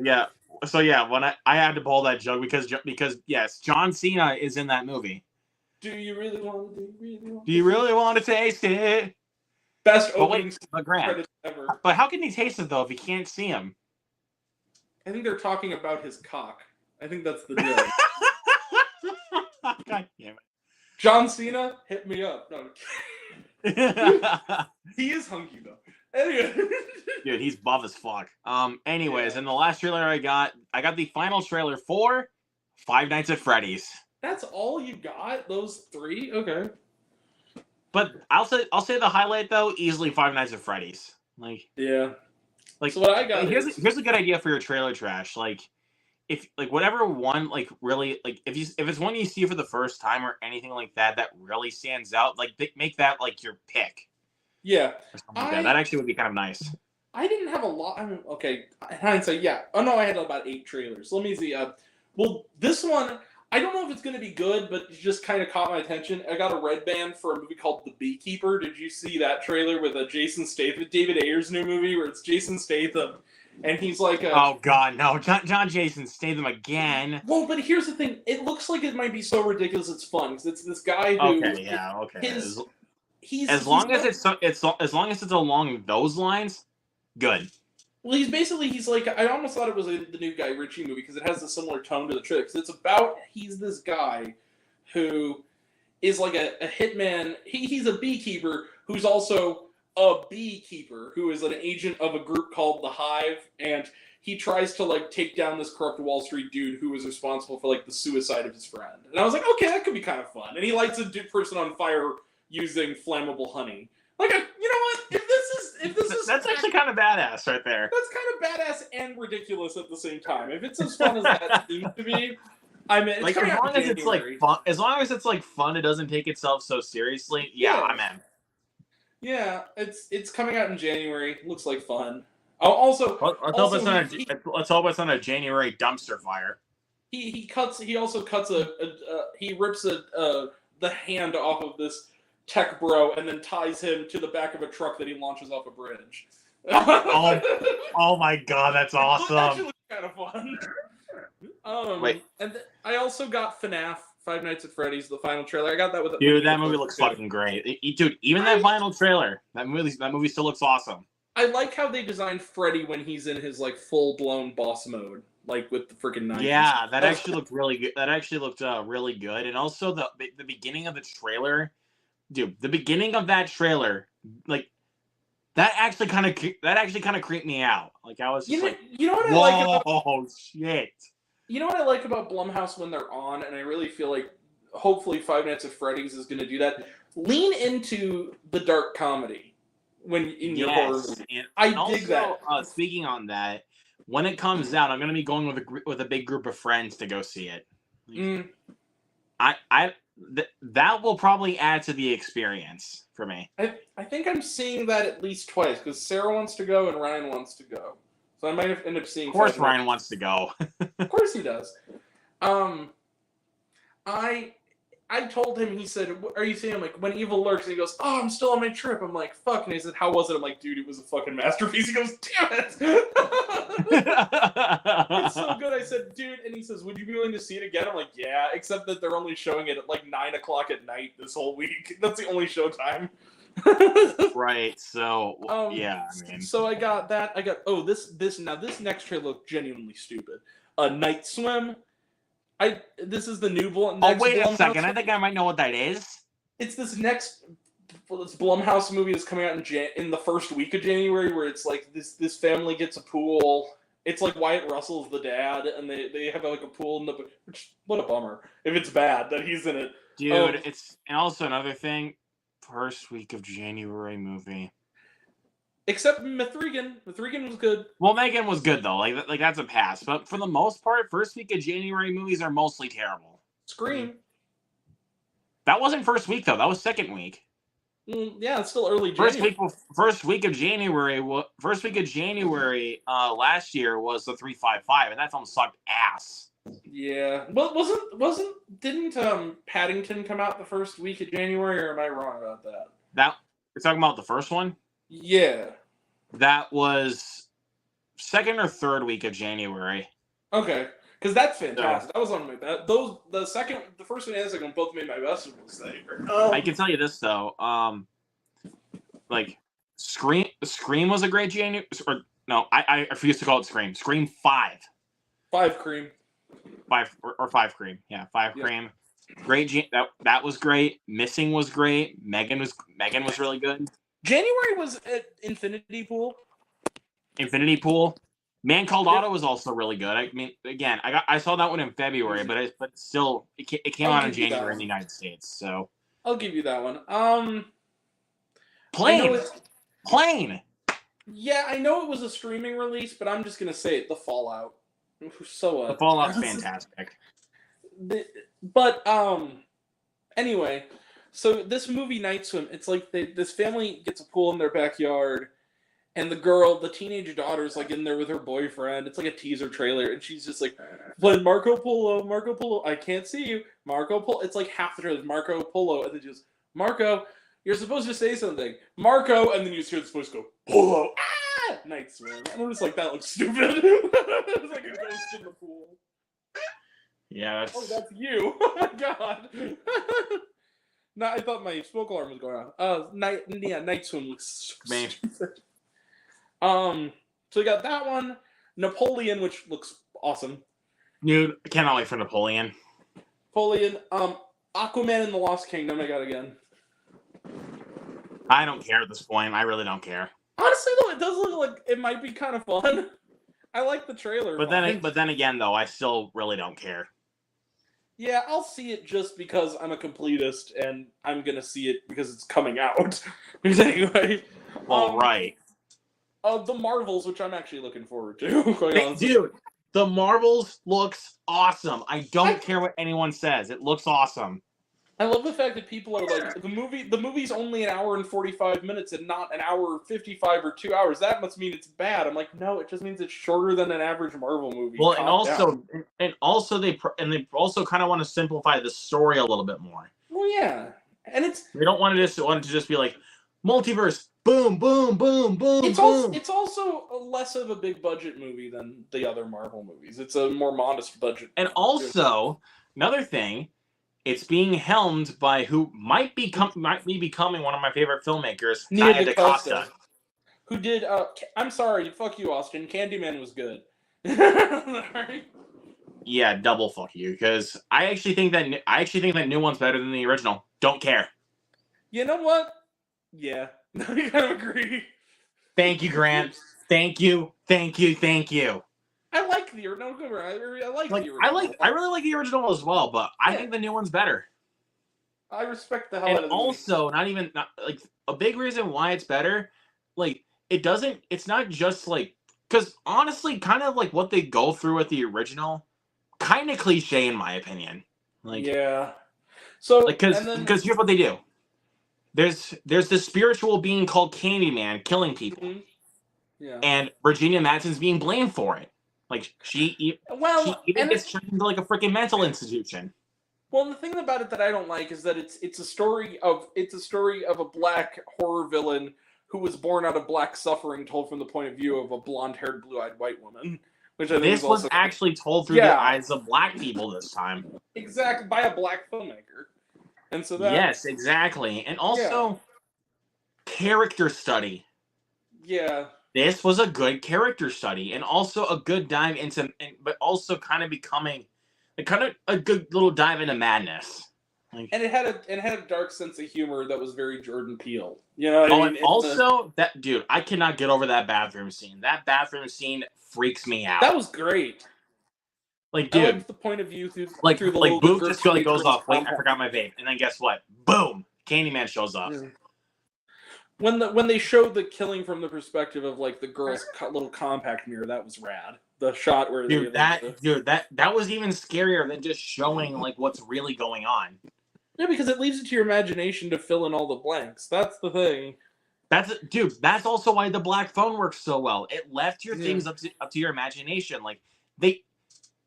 Yeah. So yeah, when I had to pull that joke because yes, John Cena is in that movie. Do you really want to taste it? Best opening credits ever. But how can he taste it though if he can't see him? I think they're talking about his cock. I think that's the deal. God damn it. John Cena, hit me up. No, he is hunky though. Anyway. Dude, he's buff as fuck. Anyways, and the last trailer I got the final trailer for Five Nights at Freddy's. That's all you got? Those 3? Okay. But I'll say the highlight though, easily Five Nights at Freddy's. Yeah. So what I got here's a good idea for your trailer trash. If whatever one really if it's one you see for the first time or anything like that really stands out, make that your pick. Yeah. That actually would be kind of nice. I didn't have a lot. Okay, hindsight, yeah. Oh no, I had about 8 trailers. Let me see. Well, this one, I don't know if it's going to be good, but it just kind of caught my attention. I got a red band for a movie called The Beekeeper. Did you see that trailer with Jason Statham, David Ayer's new movie, where it's Jason Statham, and he's like oh god, no, John Jason Statham again. Well, but here's the thing. It looks like it might be so ridiculous it's fun, because it's this guy who... Okay. As long as it's along those lines, good. Well, he's like, I almost thought it was the new Guy Ritchie movie because it has a similar tone to the trailer. Because it's about, he's this guy who is like a hitman. He's a beekeeper who's also a beekeeper who is an agent of a group called the Hive, and he tries to take down this corrupt Wall Street dude who was responsible for the suicide of his friend. And I was like, okay, that could be kind of fun. And he lights a person on fire using flammable honey. You know what? If this is that's actually kind of badass right there. That's kind of badass and ridiculous at the same time. If it's as fun as that seems to be, I mean, as long as it's fun, as long as it's fun, it doesn't take itself so seriously. Yeah, I'm in. Yeah, it's coming out in January. Looks like fun. Let's hope it's on a January dumpster fire. He rips the hand off of this tech bro and then ties him to the back of a truck that he launches off a bridge. Oh my god, that's awesome. It actually looks kind of fun. Wait. And I also got FNAF, Five Nights at Freddy's, the final trailer. I got that with it. Dude, that movie looks fucking great. Dude, even that final trailer, that movie still looks awesome. I like how they designed Freddy when he's in his like full-blown boss mode, like with the freaking knife. Yeah, that actually looked really good. That actually looked really good. And also the beginning of the trailer, dude, the beginning of that trailer, like that actually kind of creeped me out. Like I was just you know what I like, like about, oh shit. You know what I like about Blumhouse when they're on, and I really feel like hopefully Five Nights at Freddy's is going to do that. Lean into the dark comedy when in your horror movie. I dig that. Speaking on that, when it comes out, I'm going to be going with a big group of friends to go see it. That will probably add to the experience for me. I think I'm seeing that at least twice because Sarah wants to go and Ryan wants to go. So I might end up seeing. Of course, Ryan wants to go. Of course he does. I told him. He said, "Are you seeing?" I'm like, "When Evil Lurks," and he goes, "Oh, I'm still on my trip." I'm like, "Fuck!" And he said, "How was it?" I'm like, "Dude, it was a fucking masterpiece." He goes, "Damn it!" It's so good. I said, "Dude," and he says, "Would you be willing to see it again?" I'm like, "Yeah," except that they're only showing it at like 9:00 at night this whole week. That's the only showtime. Right. So yeah, I mean. So I got that. This next trailer looked genuinely stupid. Night Swim. This is the new wait a second. I think I might know what that is. It's this Blumhouse movie that's coming out in the first week of January, where it's like this family gets a pool. It's like Wyatt Russell's the dad, and they have like a pool in the. Which, what a bummer if it's bad that he's in it, dude. And also another thing. First week of January movie. Except Mithrigan. Mithrigan was good. Well, Megan was good though. Like that's a pass. But for the most part, first week of January movies are mostly terrible. Scream. That wasn't first week though. That was second week. Yeah, it's still early January. First week of January. Last year was the 355, and that film sucked ass. Yeah. Well, didn't Paddington come out the first week of January, or am I wrong about that? You're talking about the first one? Yeah. That was second or third week of January. Okay. Because that's fantastic. That was on my best. The first one and the second one both made my best ones that year. I can tell you this though. Like Scream was a great January. Or no, I refuse to call it Scream. Scream 5. 5 Cream. 5 Cream. Yeah, 5 Cream. Great. That was great. Missing was great. Megan was really good. January was at Infinity Pool. Man Called Otto was also really good. I mean, again, I saw that one in February, but still, it came out in January in the United States. So I'll give you that one. Plane. Yeah, I know it was a streaming release, but I'm just gonna say it. The Fallout. So the Fallout's fantastic. But anyway, so this movie Night Swim, it's like this family gets a pool in their backyard, and the teenage daughter's like in there with her boyfriend. It's like a teaser trailer, and she's just like playing Marco Polo, I can't see you, Marco Polo. It's like half the trailer is Marco Polo, and then just Marco, you're supposed to say something, Marco, and then you just hear this voice go Polo. Night Swim. And I'm just like, that looks stupid. It's like a ghost in the pool. Yeah, that's you. Oh my god. No, I thought my smoke alarm was going off. Night Swim looks stupid. So we got that one. Napoleon, which looks awesome. Dude, I cannot wait for Napoleon. Aquaman and the Lost Kingdom, I got again. I don't care at this point. I really don't care. Honestly, though, it does look like it might be kind of fun. I like the trailer. But then again, though, I still really don't care. Yeah, I'll see it just because I'm a completist, and I'm gonna see it because it's coming out. Anyway. All right. The Marvels, which I'm actually looking forward to. Dude, the Marvels looks awesome. I don't care what anyone says. It looks awesome. I love the fact that people are like, the movie's only an hour and 45 minutes and not an hour 55 or 2 hours. That must mean it's bad. I'm like, no, it just means it's shorter than an average Marvel movie. Well, and also they also kind of want to simplify the story a little bit more. Well, yeah. And They don't want to just be like multiverse, boom, boom, boom, boom, boom. it's also less of a big budget movie than the other Marvel movies. It's a more modest budget. And also another thing, it's being helmed by who might be becoming one of my favorite filmmakers, Nia Nia DaCosta. Who did? I'm sorry, fuck you, Austin. Candyman was good. Yeah, double fuck you, because I actually think that new one's better than the original. Don't care. You know what? Yeah, I kind of agree. Thank you, Grant. Thank you. I like the original. I like the original. I really like the original as well, but I think the new one's better. I respect the hell out of And also, not like a big reason why it's better, like it's not just like, because honestly, kind of like what they go through with the original, kind of cliche in my opinion. Like, yeah. So like because here's what they do. There's this spiritual being called Candyman killing people. Mm-hmm. Yeah. And Virginia Madsen's being blamed for it. Like she even gets turned into like a freaking mental institution. Well, the thing about it that I don't like is that it's a story of a black horror villain who was born out of black suffering, told from the point of view of a blonde-haired, blue-eyed white woman. Which I think was actually told through the eyes of black people this time. Exactly, by a black filmmaker. And so that yes, exactly, and also character study. Yeah. This was a good character study, and also a good dive into, but also kind of becoming, a good little dive into madness. Like, and it had a dark sense of humor that was very Jordan Peele. You know what I mean? And also, that dude, I cannot get over that bathroom scene. That bathroom scene freaks me out. That was great. Like, dude, I liked the point of view through the Booth just goes off. Wait, I forgot my vape, and then guess what? Boom! Candyman shows up. Yeah. When they showed the killing from the perspective of like the girl's little compact mirror, that was rad. The shot where that was even scarier than just showing like what's really going on. Yeah, because it leaves it to your imagination to fill in all the blanks. That's the thing. That's also why the black phone works so well. It left your things up to your imagination. Like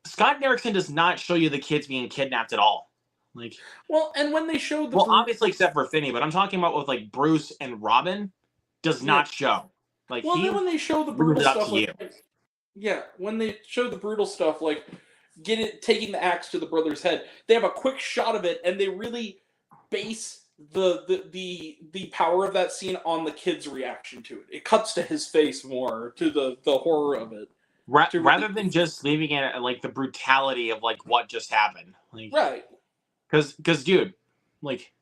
Scott Derrickson does not show you the kids being kidnapped at all. Like, well, and when they showed the obviously except for Finney, but I'm talking about with like Bruce and Robin, does not show. Like, then when they show the brutal stuff, when they show the brutal stuff, like taking the axe to the brother's head, they have a quick shot of it, and they really base the power of that scene on the kid's reaction to it. It cuts to his face more, to the horror of it. Rather than just leaving it at like the brutality of like what just happened. Like, right. Because dude, like,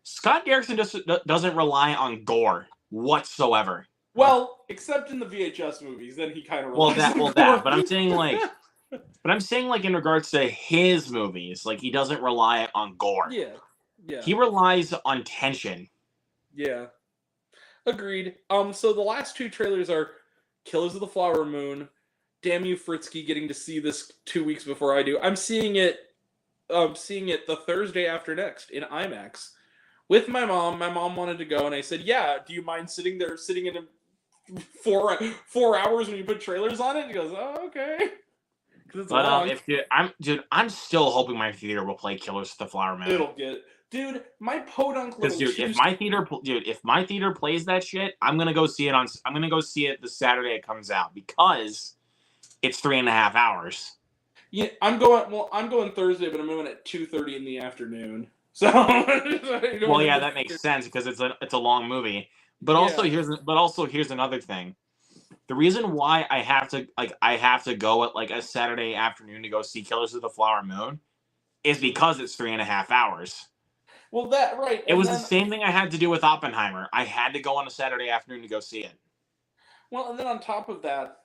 Scott Derrickson just doesn't rely on gore whatsoever. Well, except in the VHS movies, then he kind of relies on gore. But I'm saying like in regards to his movies, like he doesn't rely on gore. Yeah. He relies on tension. Yeah. Agreed. So the last two trailers are Killers of the Flower Moon. Damn you, Fritzky, getting to see this 2 weeks before I do. I'm seeing it the Thursday after next in IMAX with my mom. My mom wanted to go, and I said, "Yeah, do you mind sitting in 4 hours when you put trailers on it?" And he goes, "Oh, okay." I'm still hoping my theater will play Killers of the Flower Moon. Dude, my podunk little if my theater plays that shit, I'm gonna go see it the Saturday it comes out, because it's 3.5 hours. Yeah, I'm going Thursday, but I'm going at 2:30 in the afternoon. So that makes sense because it's a long movie. But also here's another thing. The reason why I have to go at like a Saturday afternoon to go see Killers of the Flower Moon is because it's 3.5 hours. Well, that right. It was the same thing I had to do with Oppenheimer. I had to go on a Saturday afternoon to go see it. Well, and then on top of that,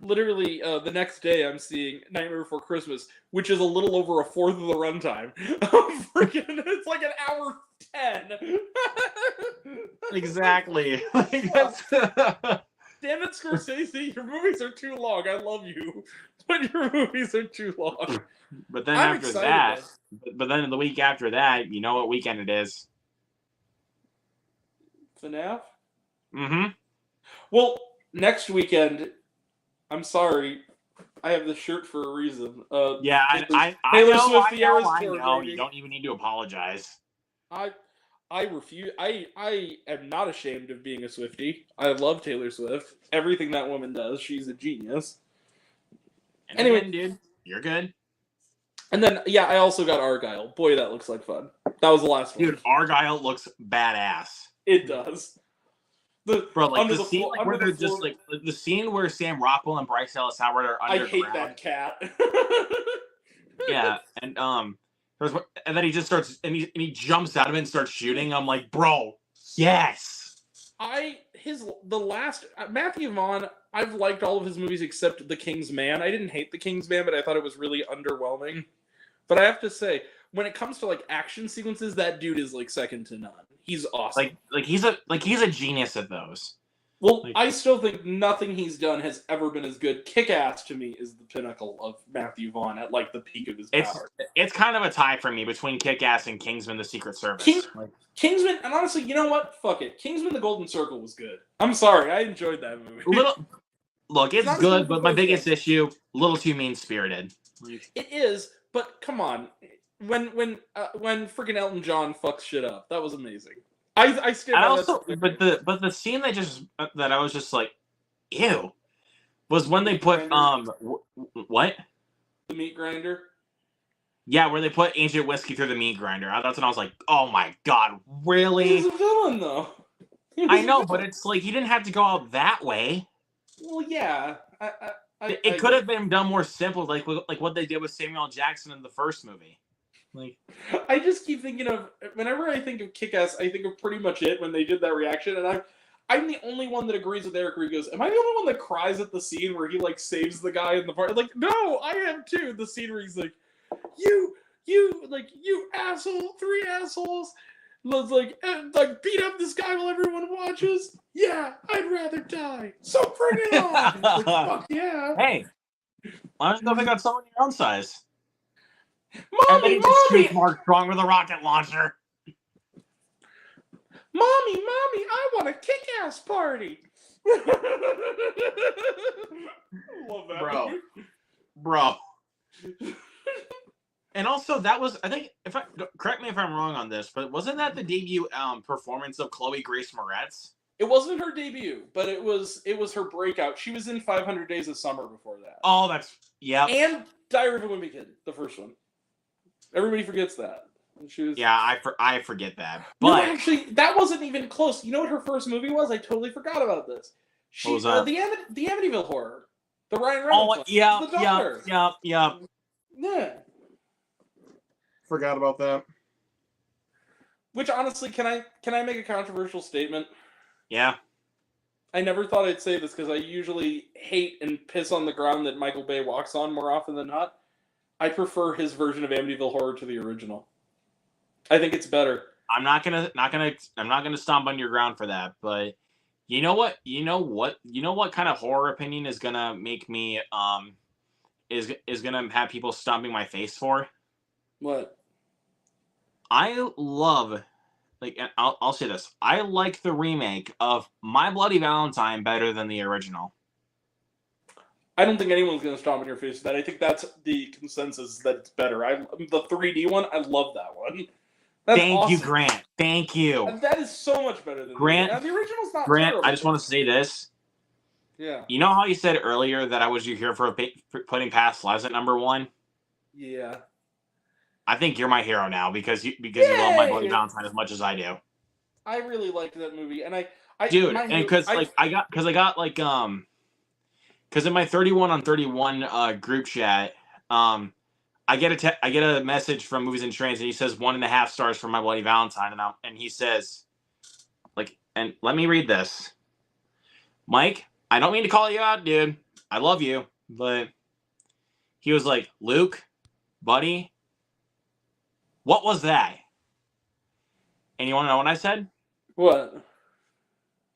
literally the next day I'm seeing Nightmare Before Christmas, which is a little over a fourth of the runtime. It's like an hour 10. Exactly. Damn it, Scorsese! Your movies are too long. I love you, but your movies are too long. But then but then the week after that, you know what weekend it is? FNAF? Mm-hmm. Well, next weekend, I'm sorry, I have this shirt for a reason. I know. You don't even need to apologize. I refuse. I am not ashamed of being a Swiftie. I love Taylor Swift. Everything that woman does, she's a genius. And Anyway, again, dude, you're good. And then yeah, I also got Argyle. Boy, that looks like fun. That was the last one. Dude, Argyle looks badass. It does. Bro, like under the scene floor, where they're just like the scene where Sam Rockwell and Bryce Dallas Howard are I underground. hate that cat. Yeah, and then he just starts and he jumps out of it and starts shooting. I'm like, bro, yes. Matthew Vaughn. I've liked all of his movies except The King's Man. I didn't hate The King's Man, but I thought it was really underwhelming. But I have to say, when it comes to like action sequences, that dude is like second to none. He's awesome. He's a genius at those. Well, I still think nothing he's done has ever been as good. Kick-Ass to me is the pinnacle of Matthew Vaughn at like the peak of his power. It's kind of a tie for me between Kick-Ass and Kingsman: The Secret Service. Kingsman, and honestly, you know what? Fuck it. Kingsman: The Golden Circle was good. I'm sorry, I enjoyed that movie. Look, it's good, but my biggest issue, a little too mean-spirited. It is, but come on. When freaking Elton John fucks shit up, that was amazing. I skipped. But the scene that I was just like, ew, was when they put what? The meat grinder. Yeah, where they put ancient whiskey through the meat grinder. That's when I was like, oh my god, really? He's a villain, though. I know, but it's like he didn't have to go out that way. Well, yeah. It could have been done more simple, like what they did with Samuel Jackson in the first movie. Like, I just keep thinking of, whenever I think of Kick-Ass, I think of Pretty Much It when they did that reaction, and I'm the only one that agrees with Eric where he goes, am I the only one that cries at the scene where he like saves the guy in the party? Like, no, I am too. The scene where he's like, you asshole, 3 assholes. Let's like beat up this guy while everyone watches. Yeah, I'd rather die. So bring it on. Like, fuck yeah. Hey, why don't you go pick out someone your own size? Mommy, Mark Strong with a rocket launcher. Mommy, I want a Kick-Ass party. Love that, bro. And also, that was, I think, correct me if I'm wrong on this, but wasn't that the debut performance of Chloe Grace Moretz? It wasn't her debut, but it was her breakout. She was in 500 Days of Summer before that. Oh, yeah. And Diary of a Wimpy Kid, the first one. Everybody forgets that. Yeah, I forget that. But no, actually, that wasn't even close. You know what her first movie was? I totally forgot about this. What was that? The Amityville Horror. The Ryan Reynolds one. Yeah. Yeah. Forgot about that. Which, honestly, can I make a controversial statement? Yeah. I never thought I'd say this because I usually hate and piss on the ground that Michael Bay walks on more often than not. I prefer his version of Amityville Horror to the original. I think it's better. I'm not gonna stomp on your ground for that, but you know what kind of horror opinion is gonna make me is gonna have people stomping my face for? What? I love, like, and I'll say this. I like the remake of My Bloody Valentine better than the original. I don't think anyone's going to stomp in your face for that. I think that's the consensus that it's better. The 3D one, I love that one. Thank you, Grant. Thank you. And that is so much better than Grant. The original's not Grant, terrible. I just want to say this. Yeah. You know how you said earlier that I was your hero for putting Past Lives at number 1? Yeah. I think you're my hero now because you love My Bloody Valentine as much as I do. I really liked that movie, and I because in my 31 on 31 group chat, I get a message from Movies and Trains, and he says 1.5 stars for My Bloody Valentine, and he says, like, and let me read this. Mike, I don't mean to call you out, dude. I love you, but he was like, Luke, buddy, what was that? And you want to know what I said? What?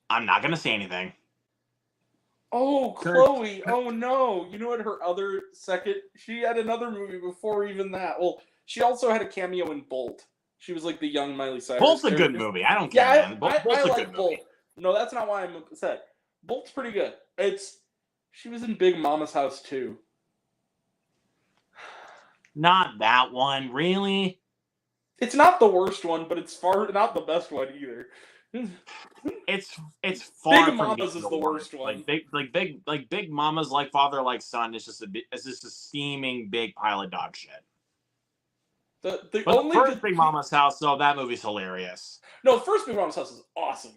I'm not gonna say anything. Oh, Chloe. Oh, no. You know what her other second... She had another movie before even that. Well, she also had a cameo in Bolt. She was like the young Miley Cyrus. Bolt's a good movie. I don't care, man. Bolt's I a like good Bolt. movie. No, that's not why I'm upset. Bolt's pretty good. She was in Big Mama's House, too. Not that one. Really? It's not the worst one, but it's far not the best one either. It's far Big from Mamas being is the worst one. Big Mamas like Father like Son is just a steaming big pile of dog shit. The But only the first Big Mama's House, though, that movie's hilarious. No, the first Big Mama's House is awesome.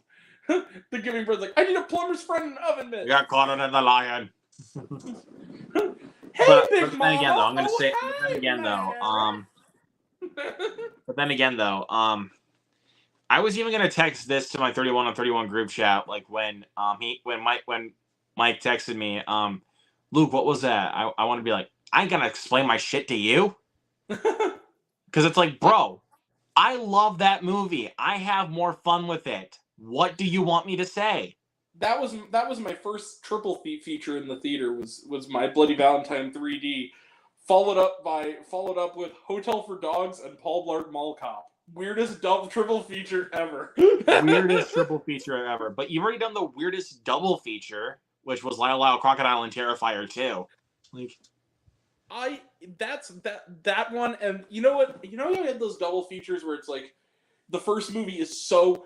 The Giving Bird's like, I need a plumber's friend and an oven mitt. We got caught under the lion. Hey, Big but Mama. then again, though, I'm gonna oh, say. Hi, But then again, though, I was even gonna text this to my 31 on 31 group chat, like when Mike texted me, Luke, what was that? I want to be like, I ain't gonna explain my shit to you, because it's like, bro, I love that movie. I have more fun with it. What do you want me to say? That was my first triple feature in the theater. Was My Bloody Valentine 3D, followed up with Hotel for Dogs and Paul Blart Mall Cop. Weirdest triple feature ever. Weirdest triple feature ever. But you've already done the weirdest double feature, which was Lyle Lyle Crocodile and Terrifier 2. Like, that one, and you know what? You had those double features where it's like the first movie is so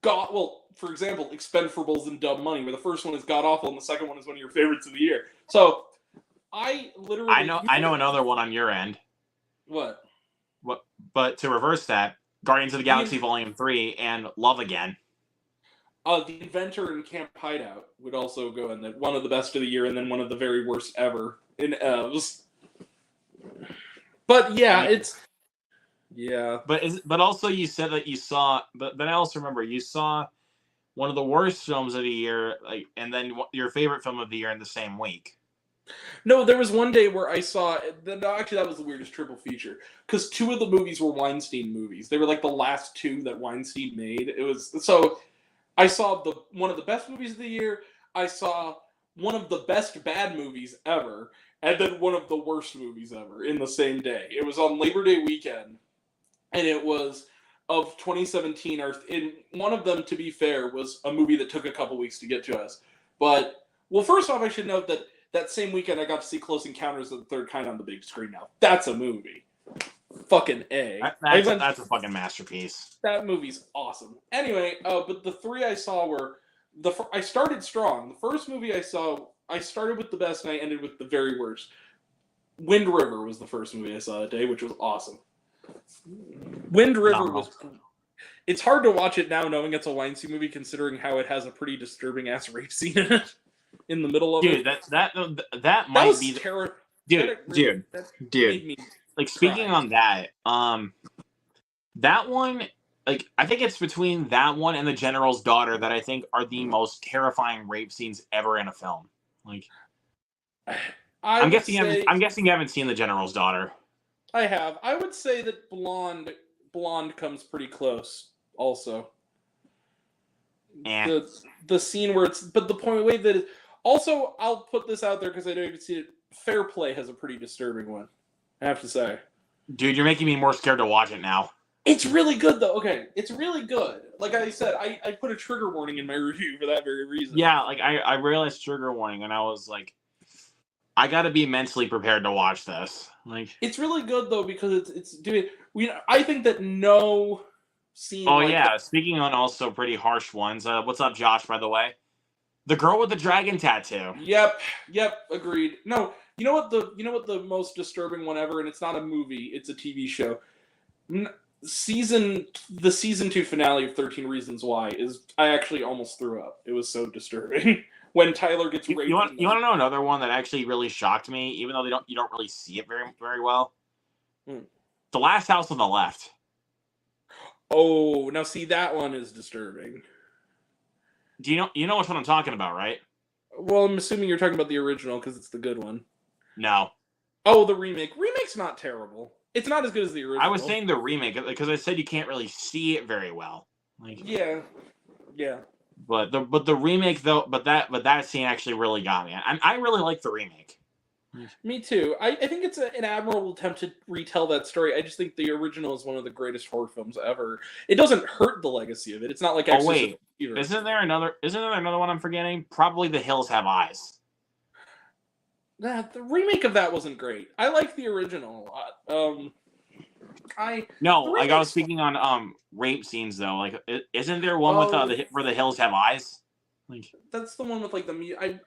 for example, Expendables and Dumb Money, where the first one is god awful and the second one is one of your favorites of the year. So I know another one on your end. What? But to reverse that, Guardians of the Galaxy Volume 3 and Love Again. The Inventor and Camp Hideout would also go in that, one of the best of the year and then one of the very worst ever in EVs. But yeah, But also you said that you saw. But then I also remember you saw one of the worst films of the year, like, and then your favorite film of the year in the same week. No, there was one day where I saw. Actually, that was the weirdest triple feature because two of the movies were Weinstein movies. They were like the last two that Weinstein made. It was so. I saw one of the best movies of the year. I saw one of the best bad movies ever, and then one of the worst movies ever in the same day. It was on Labor Day weekend, and it was of 2017. In one of them, to be fair, was a movie that took a couple weeks to get to us. But first off, I should note that same weekend I got to see Close Encounters of the Third Kind on the big screen. Now that's a movie. Fucking A. That's a fucking masterpiece. That movie's awesome. Anyway, but the three I saw were I started strong. The first movie I saw, I started with the best and I ended with the very worst. Wind River was the first movie I saw that day, which was awesome. Wind River was. It's hard to watch it now, knowing it's a Weinstein movie, considering how it has a pretty disturbing ass rape scene in it, in the middle of it. Dude, that might be terrible. Dude. Like, speaking on that, that one, like, I think it's between that one and The General's Daughter that I think are the most terrifying rape scenes ever in a film. Like, I'm guessing you haven't seen The General's Daughter. I have. I would say that Blonde comes pretty close. Also, the scene where but the way that also, I'll put this out there because I know you've seen it. Fair Play has a pretty disturbing one, I have to say. Dude, you're making me more scared to watch it now. It's really good, though. Okay, it's really good. Like I said, I put a trigger warning in my review for that very reason. Yeah, like I realized trigger warning, and I was like, I gotta be mentally prepared to watch this. Like, it's really good though because it's doing. I think that no scene. Oh, like yeah. Speaking on also pretty harsh ones. What's up, Josh? By the way, the girl with the dragon tattoo. Yep. Agreed. No, you know what the most disturbing one ever, and it's not a movie, it's a TV show. The season 2 finale of 13 Reasons Why is. I actually almost threw up. It was so disturbing when Tyler gets raped. You want to know another one that actually really shocked me, even though you don't really see it very very well. The Last House on the Left. Oh, now see, that one is disturbing. Do you know what I'm talking about, right? Well, I'm assuming you're talking about the original because it's the good one. No. Oh, the remake. Remake's not terrible. It's not as good as the original. I was saying the remake because I said you can't really see it very well. Like, yeah. But the remake though, but that scene actually really got me. I really like the remake. Me too. I think it's an admirable attempt to retell that story. I just think the original is one of the greatest horror films ever. It doesn't hurt the legacy of it. It's not like Exorcist. Oh wait, isn't there another one I'm forgetting? Probably The Hills Have Eyes. The remake of that wasn't great. I like the original a lot. No, the like I was remake's speaking on rape scenes though. Like, isn't there one with Oh, where the hills have eyes? Like, that's the one with like the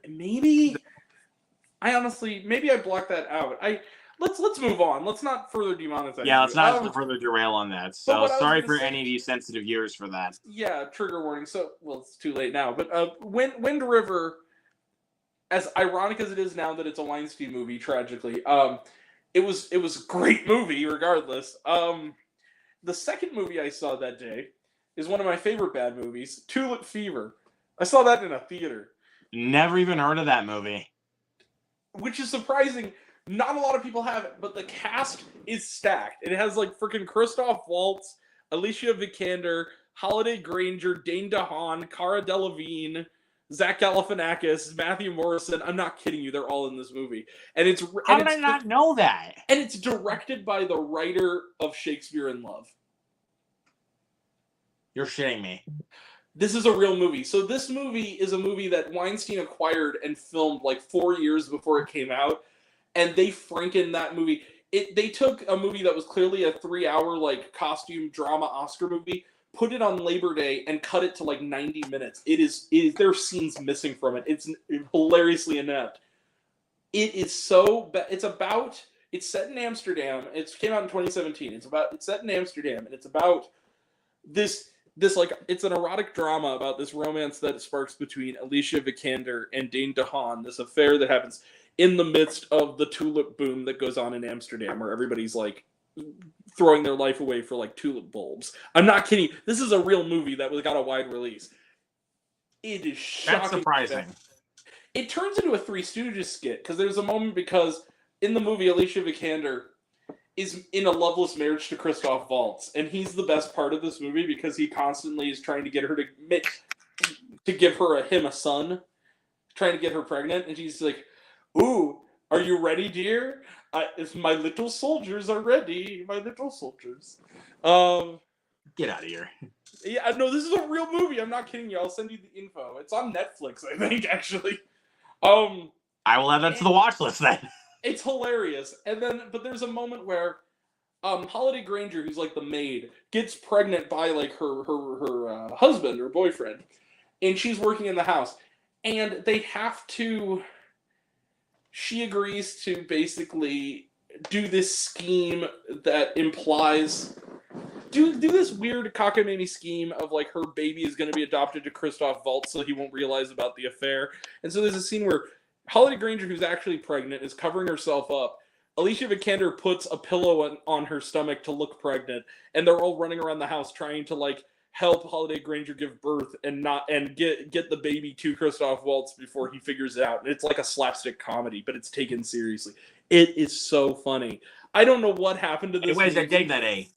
maybe I honestly maybe I blocked that out. Let's move on. Let's not further demonetize yeah, you. let's not further derail on that. But So what I was sorry gonna for say, any of you sensitive viewers for that. yeah, trigger warning. So well, it's too late now. But Wind River, as ironic as it is now that it's a Weinstein movie, tragically, it was a great movie regardless. The second movie I saw that day is one of my favorite bad movies, Tulip Fever. I saw that in a theater, Never even heard of that movie. which is surprising. Not a lot of people have it, but the cast is stacked. It has like freaking Christoph Waltz, Alicia Vikander, Holiday Granger, Dane DeHaan, Cara Delevingne, Zach Galifianakis, Matthew Morrison. I'm not kidding you; they're all in this movie, and How did I not know that? and it's directed by the writer of Shakespeare in Love. You're shitting me. This is a real movie. So this movie is a movie that Weinstein acquired and filmed like 4 years before it came out, and they franken that movie. They took a movie that was clearly a 3-hour like costume drama Oscar movie, put it on Labor Day, and cut it to like 90 minutes. It is there are scenes missing from it. It's hilariously inept. It is so bad. It's set in Amsterdam. It came out in 2017. It's set in Amsterdam, and it's about this like it's an erotic drama about this romance that sparks between Alicia Vikander and Dane DeHaan, this affair that happens in the midst of the tulip boom that goes on in Amsterdam, where everybody's like throwing their life away for like tulip bulbs. I'm not kidding. This is a real movie that got a wide release. It is shocking. That's surprising. It turns into a Three Stooges skit because there's a moment because in the movie Alicia Vikander is in a loveless marriage to Christoph Waltz, and he's the best part of this movie because he constantly is trying to get her to give him a son, trying to get her pregnant, and she's like, "Ooh, are you ready, dear? If my little soldiers are ready, my little soldiers." Get out of here. Yeah, no, this is a real movie. I'm not kidding you. I'll send you the info. It's on Netflix, I think, actually. I will add that to the watch list then. It's hilarious. But there's a moment where Holiday Granger, who's like the maid, gets pregnant by like her husband or boyfriend, and she's working in the house, and she agrees to basically do this scheme that implies do this weird cockamamie scheme of like her baby is going to be adopted to Christoph Waltz so he won't realize about the affair. And so there's a scene where Holiday Granger, who's actually pregnant, is covering herself up. Alicia Vikander puts a pillow on her stomach to look pregnant, and they're all running around the house trying to like help Holiday Granger give birth and get the baby to Christoph Waltz before he figures it out. And it's like a slapstick comedy, but it's taken seriously. It is so funny. I don't know what happened to this. Anyways, I dig that A.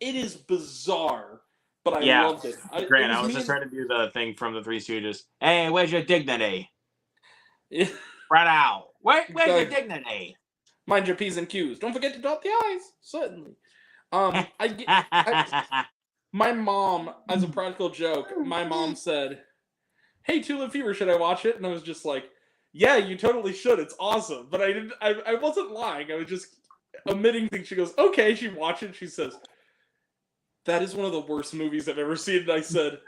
It is bizarre, but I loved it. Grant, I was just trying to do the thing from the Three Stooges. Hey, where's your dignity? Yeah. Right out. Where's your dignity? Mind your P's and Q's. Don't forget to dot the I's. Certainly. My mom, as a practical joke, my mom said, "Hey, Tulip Fever, should I watch it?" And I was just like, "Yeah, you totally should. It's awesome." But I wasn't lying. I was just omitting things. She goes, "Okay." She watched it. She says, "That is one of the worst movies I've ever seen." And I said,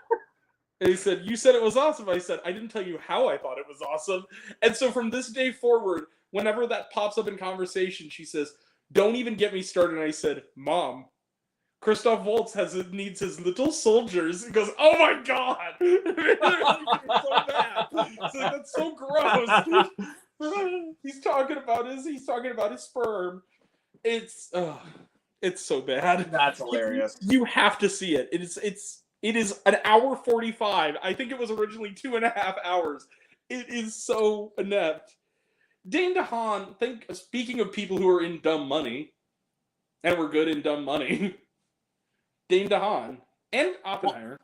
"You said it was awesome." I said, "I didn't tell you how I thought it was awesome." And so from this day forward, whenever that pops up in conversation, she says, "Don't even get me started." And I said, "Mom, Christoph Waltz needs his little soldiers." He goes, "Oh my god!" It's so bad. It's like, that's so gross. He's talking about his sperm. It's so bad. That's hilarious. You have to see it. It is an hour 45. I think it was originally 2.5 hours. It is so inept. Dane DeHaan, speaking of people who are in Dumb Money, and were good in Dumb Money, Dane DeHaan and Oppenheimer.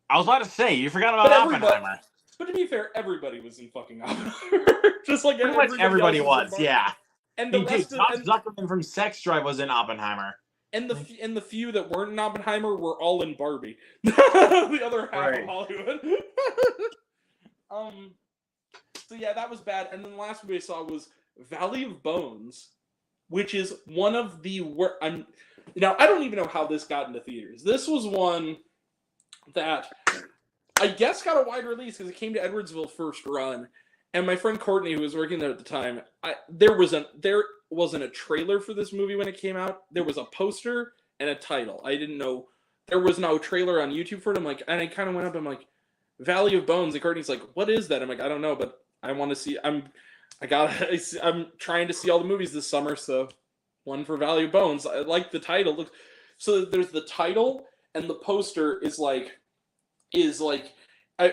I was about to say, you forgot about Oppenheimer. But to be fair, everybody was in fucking Oppenheimer. Just like pretty much everybody was, yeah. And the rest Josh Zuckerman from Sex Drive was in Oppenheimer. And the few that weren't in Oppenheimer were all in Barbie. The other half of Hollywood. So yeah, that was bad. And then the last movie I saw was Valley of Bones, which is one of the now I don't even know how this got into theaters. This was one that I guess got a wide release because it came to Edwardsville first run, and my friend Courtney, who was working there at the time, there wasn't a trailer for this movie when it came out. There was a poster and a title. I didn't know there was no trailer on YouTube for it. I'm like, and I kind of went up. I'm like, Valley of Bones. And Courtney's like, what is that? I'm like, I don't know, but I want to see. I'm trying to see all the movies this summer, so one for Valley of Bones. I like the title. Look, so there's the title, and the poster is like, if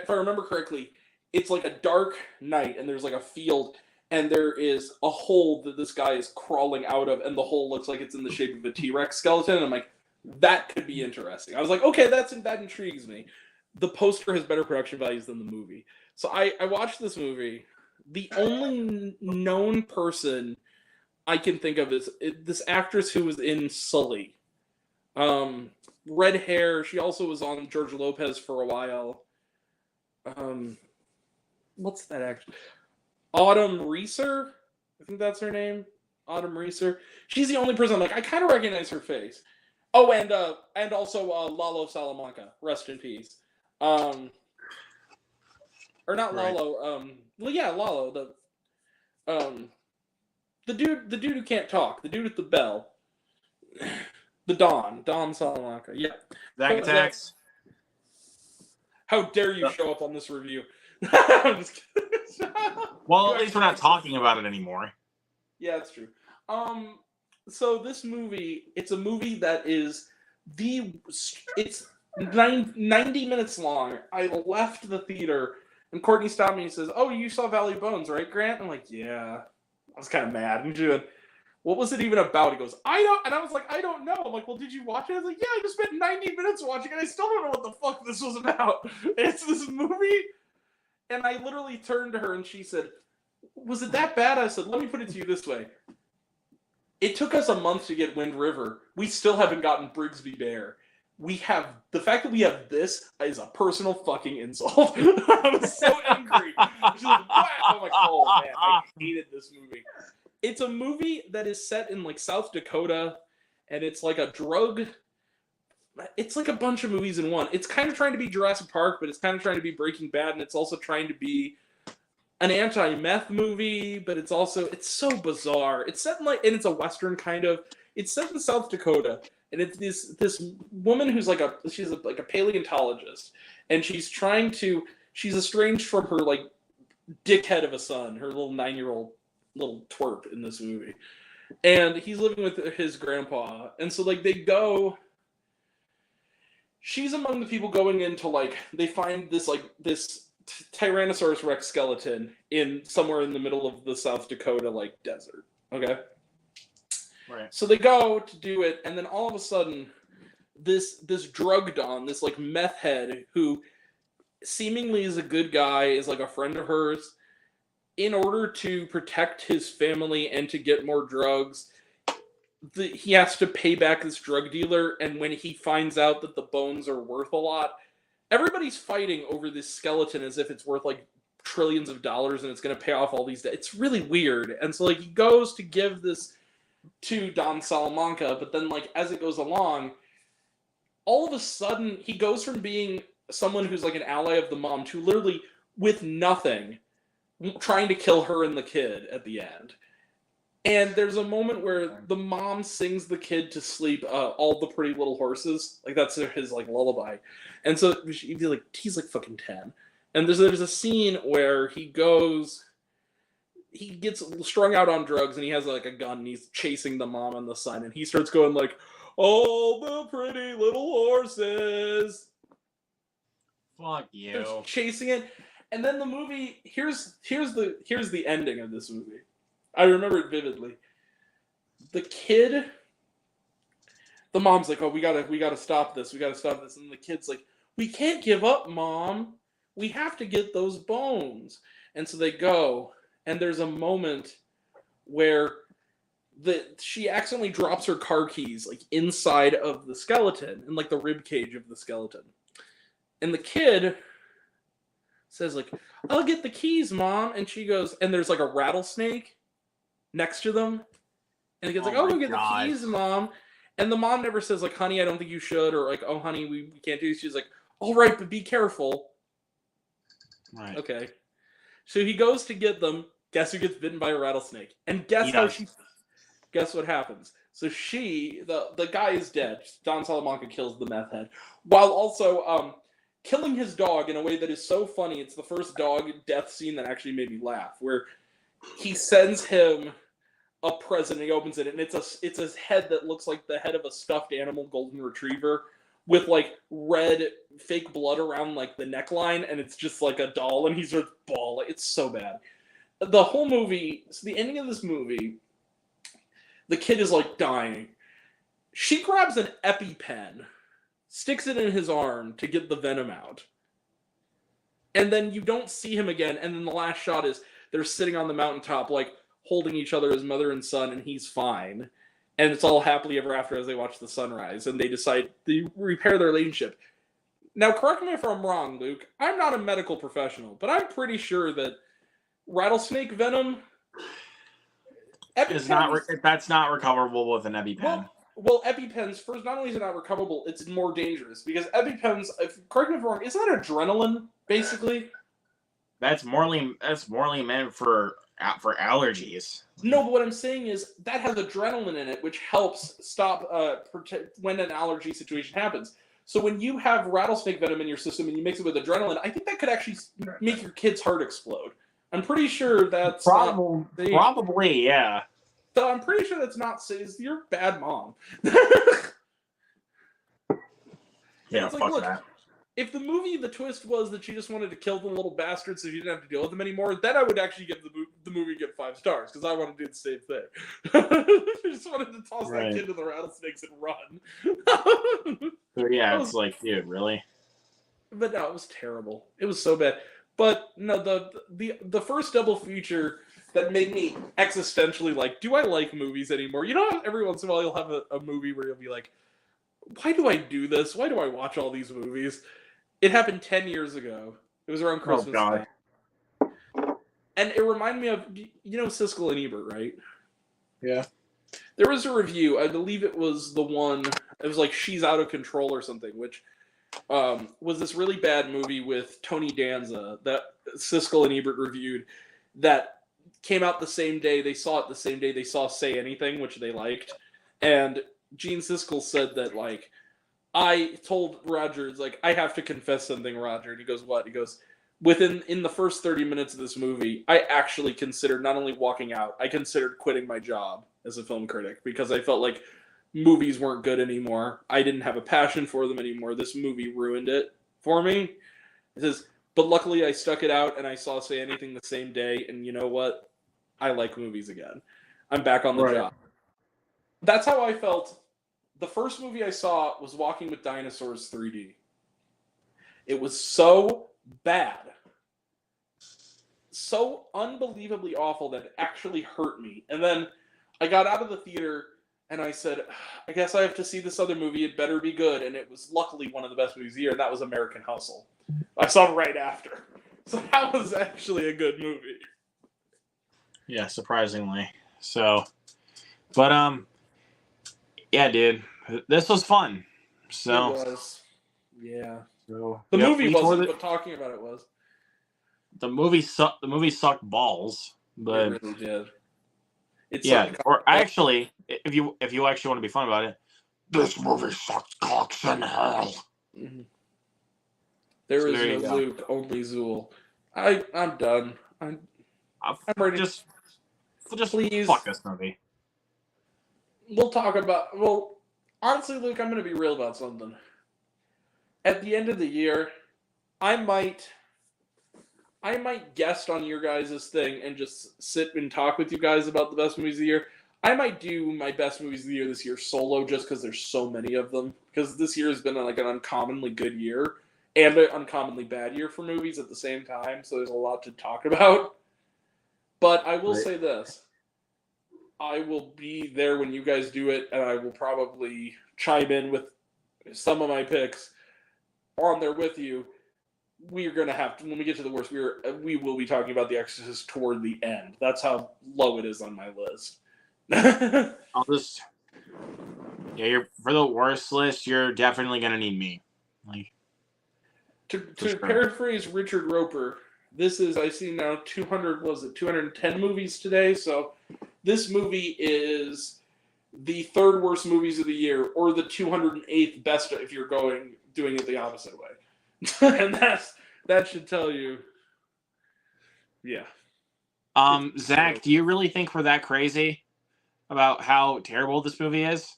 I remember correctly, it's like a dark night, and there's like a field, and there is a hole that this guy is crawling out of, and the hole looks like it's in the shape of a T-Rex skeleton. And I'm like, that could be interesting. I was like, okay, that intrigues me. The poster has better production values than the movie. So I watched this movie. The only known person I can think of is this actress who was in Sully. Red hair. She also was on George Lopez for a while. What's that actress? Autumn Reeser? I think that's her name. Autumn Reeser. She's the only person I'm like, I kind of recognize her face. Oh, and also Lalo Salamanca. Rest in peace. Or not Right. Lalo. Well, yeah, Lalo. The dude who can't talk. The dude with the bell. The Don Salamanca. Yeah. Zach Attacks. How dare you show up on this review? I'm just kidding. Well, at least we're not talking about it anymore. Yeah, that's true. So this movie, it's a movie that is it's 90 minutes long. I left the theater, and Courtney stopped me and says, "Oh, you saw Valley of Bones, right, Grant?" I'm like, "Yeah." I was kind of mad. And she went, "What was it even about?" He goes, "I don't," and I was like, "I don't know." I'm like, "Well, did you watch it?" I was like, "Yeah, I just spent 90 minutes watching it. And I still don't know what the fuck this was about." It's this movie, and I literally turned to her and she said, "Was it that bad?" I said, "Let me put it to you this way. It took us a month to get Wind River. We still haven't gotten Brigsby Bear. The fact that we have this is a personal fucking insult." I was so angry. She's like, "What?" I'm like, "Oh man, I hated this movie." It's a movie that is set in like South Dakota, and it's like a drug. It's like a bunch of movies in one. It's kind of trying to be Jurassic Park, but it's kind of trying to be Breaking Bad, and it's also trying to be an anti-meth movie, but it's so bizarre. It's set in and it's a Western kind of. It's set in South Dakota, and it's this woman who's she's a paleontologist, and she's estranged from her like dickhead of a son, her little 9-year-old little twerp in this movie, and he's living with his grandpa, and so like they go. She's among the people going into they find this Tyrannosaurus Rex skeleton somewhere in the middle of the South Dakota desert. Okay. Right. So they go to do it, and then all of a sudden, this drug don, this meth head who seemingly is a good guy, is a friend of hers. In order to protect his family and to get more drugs, he has to pay back this drug dealer. And when he finds out that the bones are worth a lot, everybody's fighting over this skeleton as if it's worth trillions of dollars and it's going to pay off all these debts. It's really weird. And so he goes to give this to Don Salamanca, but then as it goes along, all of a sudden he goes from being someone who's an ally of the mom to literally with nothing trying to kill her and the kid at the end. And there's a moment where the mom sings the kid to sleep, All the Pretty Little Horses. That's his lullaby. And so he'd be he's fucking 10. And there's a scene where he gets strung out on drugs and he has a gun and he's chasing the mom and the son. And he starts going all the pretty little horses. Fuck you. They're chasing it. And then the movie, here's the ending of this movie. I remember it vividly. The mom's "Oh, we gotta stop this. We gotta stop this." And the kid's "We can't give up, Mom. We have to get those bones." And so they go, and there's a moment where she accidentally drops her car keys inside of the skeleton, in the rib cage of the skeleton. And the kid says "I'll get the keys, Mom." And she goes, and there's a rattlesnake next to them, And the kid's Oh like, oh, my go get the God. keys, Mom. And the mom never says, like, honey, I don't think you should, or like, oh, honey, we can't do this. She's like, all right, but be careful. Right. Okay. So he goes to get them. Guess who gets bitten by a rattlesnake? And guess guess what happens? So the guy is dead. Don Salamanca kills the meth head, while also killing his dog in a way that is so funny. It's the first dog death scene that actually made me laugh, where he sends him a present. And he opens it, and it's a head that looks like the head of a stuffed animal golden retriever with like red fake blood around like the neckline, and it's just like a doll, and he's just bawling. It's so bad. The whole movie, so the ending of this movie, the kid is like dying. She grabs an EpiPen, sticks it in his arm to get the venom out. And then you don't see him again. And then the last shot is they're sitting on the mountaintop, like holding each other as mother and son, and he's fine. And it's all happily ever after as they watch the sunrise, and they decide to repair their relationship. Now, correct me if I'm wrong, Luke. I'm not a medical professional, but I'm pretty sure that rattlesnake venom It's not. That's not recoverable with an EpiPen. Well, EpiPens, first, not only is it not recoverable, it's more dangerous. Because EpiPens, correct me if I'm wrong, isn't that adrenaline, basically? That's morally meant for allergies. No, but what I'm saying is that has adrenaline in it, which helps stop when an allergy situation happens. So when you have rattlesnake venom in your system and you mix it with adrenaline, I think that could actually make your kid's heart explode. I'm pretty sure that's probably, yeah. So I'm pretty sure that's not safe. You're a bad mom. Yeah, fuck look, that. If the twist was that she just wanted to kill the little bastards so she didn't have to deal with them anymore, then I would actually give the movie 5 stars, because I want to do the same thing. I just wanted to toss that kid to the rattlesnakes and run. So yeah, it's like, dude, really? But no, it was terrible. It was so bad. But no, the first double feature that made me existentially like, do I like movies anymore? You know, every once in a while you'll have a movie where you'll be like, why do I do this? Why do I watch all these movies? It happened 10 years ago. It was around Christmas time. And it reminded me of, you know, Siskel and Ebert, right? Yeah. There was a review, I believe it was the one, it was like She's Out of Control or something, which was this really bad movie with Tony Danza that Siskel and Ebert reviewed that came out the same day. They saw it the same day they saw Say Anything, which they liked. And Gene Siskel said that, like, I told Roger, it's like, I have to confess something, Roger. And he goes, what? He goes, in the first 30 minutes of this movie, I actually considered not only walking out, I considered quitting my job as a film critic, because I felt like movies weren't good anymore. I didn't have a passion for them anymore. This movie ruined it for me. It says, but luckily I stuck it out and I saw Say Anything the same day. And you know what? I like movies again. I'm back on the job. That's how I felt. The first movie I saw was Walking with Dinosaurs 3D. It was so bad, so unbelievably awful that it actually hurt me. And then I got out of the theater and I said, I guess I have to see this other movie. It better be good. And it was luckily one of the best movies of the year, and that was American Hustle. I saw it right after. So that was actually a good movie. Yeah, surprisingly. So, but yeah, dude, this was fun. So it was. Yeah. So the movie wasn't, but talking about it was. The movie sucked. The movie sucked balls, but it really did. Or actually, if you actually want to be fun about it, this movie sucked cocks in hell. Mm-hmm. There is no Luke, only Zool. I'm done. I'm ready. Just please fuck this movie. We'll talk about. Well, honestly, Luke, I'm going to be real about something. At the end of the year, I might guest on your guys' thing and just sit and talk with you guys about the best movies of the year. I might do my best movies of the year this year solo, just because there's so many of them. Because this year has been like an uncommonly good year and an uncommonly bad year for movies at the same time. So there's a lot to talk about. But I will say this. I will be there when you guys do it, and I will probably chime in with some of my picks on there with you. We're going to have to, when we get to the worst, we will be talking about The Exorcist toward the end. That's how low it is on my list. I'll just. Yeah, you're for the worst list. You're definitely gonna need me. Like to sure. paraphrase Richard Roper, this is I see now 200 was it 210 movies today. So this movie is the third worst movies of the year, or the 208th best if you're doing it the opposite way. And that should tell you. Yeah. Zach, do you really think we're that crazy about how terrible this movie is?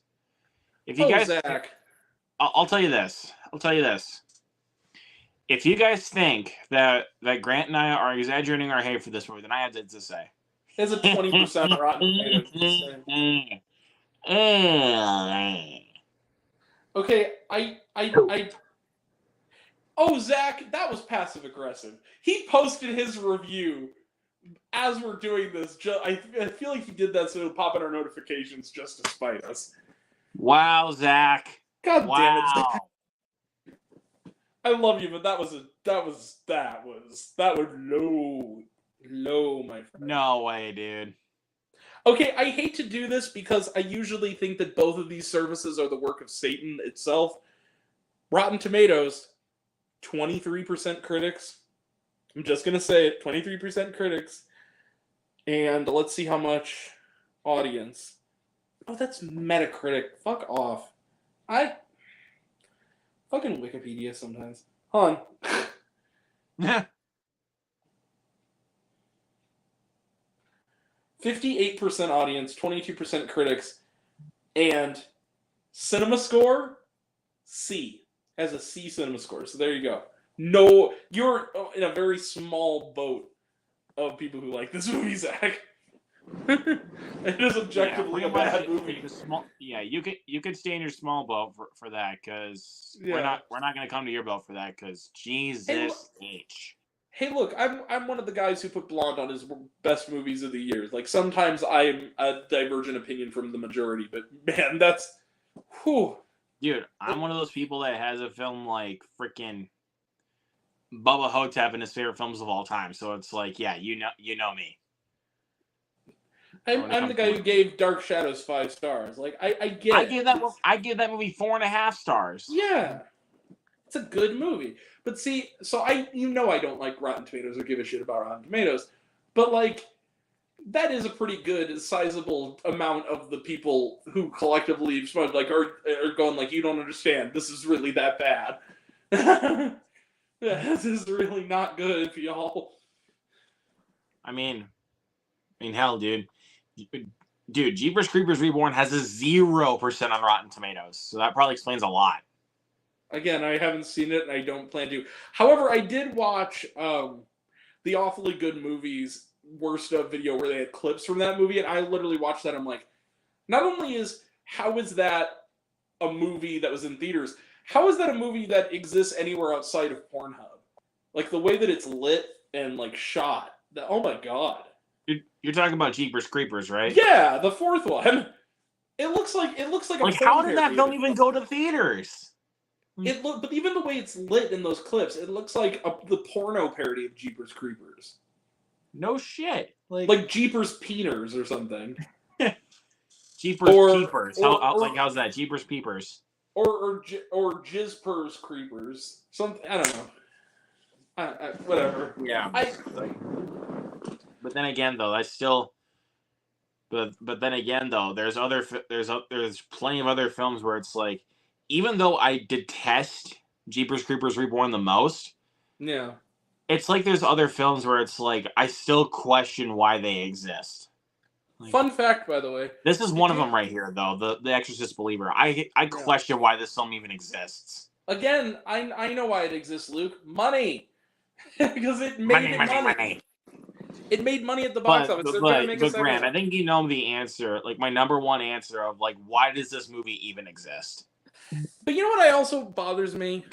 If you guys, Zach, I'll tell you this. If you guys think that Grant and I are exaggerating our hate for this movie, then I have to say. there's a 20% Rotten Tomatoes. Okay, Oh, Zach, that was passive aggressive. He posted his review as we're doing this. I feel like he did that so it'll pop in our notifications just to spite us. Wow, Zach. God damn it, Zach. I love you, but that was low, my friend. No way, dude. Okay, I hate to do this because I usually think that both of these services are the work of Satan itself. Rotten Tomatoes, 23% critics. I'm just going to say it, 23% critics. And let's see how much audience. Oh, that's Metacritic. Fuck off. Fucking Wikipedia sometimes. Hold on. 58% audience, 22% critics, and cinema score, C. Has a C cinema score. So there you go. No, you're in a very small boat of people who like this movie, Zach. It is objectively a bad movie. You could stay in your small boat for that, because we're not going to come to your boat for that, because Jesus H. Hey, look, I'm one of the guys who put Blonde on his best movies of the year. Like, sometimes I'm a divergent opinion from the majority, but man, that's whew. Dude, I'm one of those people that has a film like freaking Bubba Hotep in his favorite films of all time. So it's like, yeah, you know me. I'm the guy who gave Dark Shadows 5 stars. Like, I get it. I give that movie 4.5 stars. Yeah. It's a good movie. But see, so I don't like Rotten Tomatoes or give a shit about Rotten Tomatoes, but like, that is a pretty good, sizable amount of the people who collectively like are going like, you don't understand. This is really that bad. Yeah, this is really not good, y'all. I mean, hell, dude. Dude, Jeepers Creepers Reborn has a 0% on Rotten Tomatoes, so that probably explains a lot. Again, I haven't seen it, and I don't plan to. However, I did watch the Awfully Good Movies worst of video where they had clips from that movie, and I literally watched that. I'm like, not only how is that a movie that was in theaters, how is that a movie that exists anywhere outside of Pornhub? Like, the way that it's lit and like shot. Oh my god. You're talking about Jeepers Creepers, right? Yeah, the fourth one. It looks like a how did that film even go to theaters? But even the way it's lit in those clips, it looks like the porno parody of Jeepers Creepers. No shit. Like Jeepers Peeners or something. Jeepers Peepers. How's that? Jeepers Peepers. Or Jizzpers Creepers. Something, I don't know. Whatever. Yeah. But then again, though, that's still. But then again, though, there's plenty of other films where it's like, even though I detest Jeepers Creepers Reborn the most, yeah, it's like there's other films where it's like I still question why they exist. Like, fun fact, by the way, this is one of them right here, though. The Exorcist Believer. I question why this film even exists. Again, I know why it exists, Luke. Money, because it made money. It made money at the box office. But Grant, I think you know the answer. Like, my number one answer of like, why does this movie even exist? But you know what also bothers me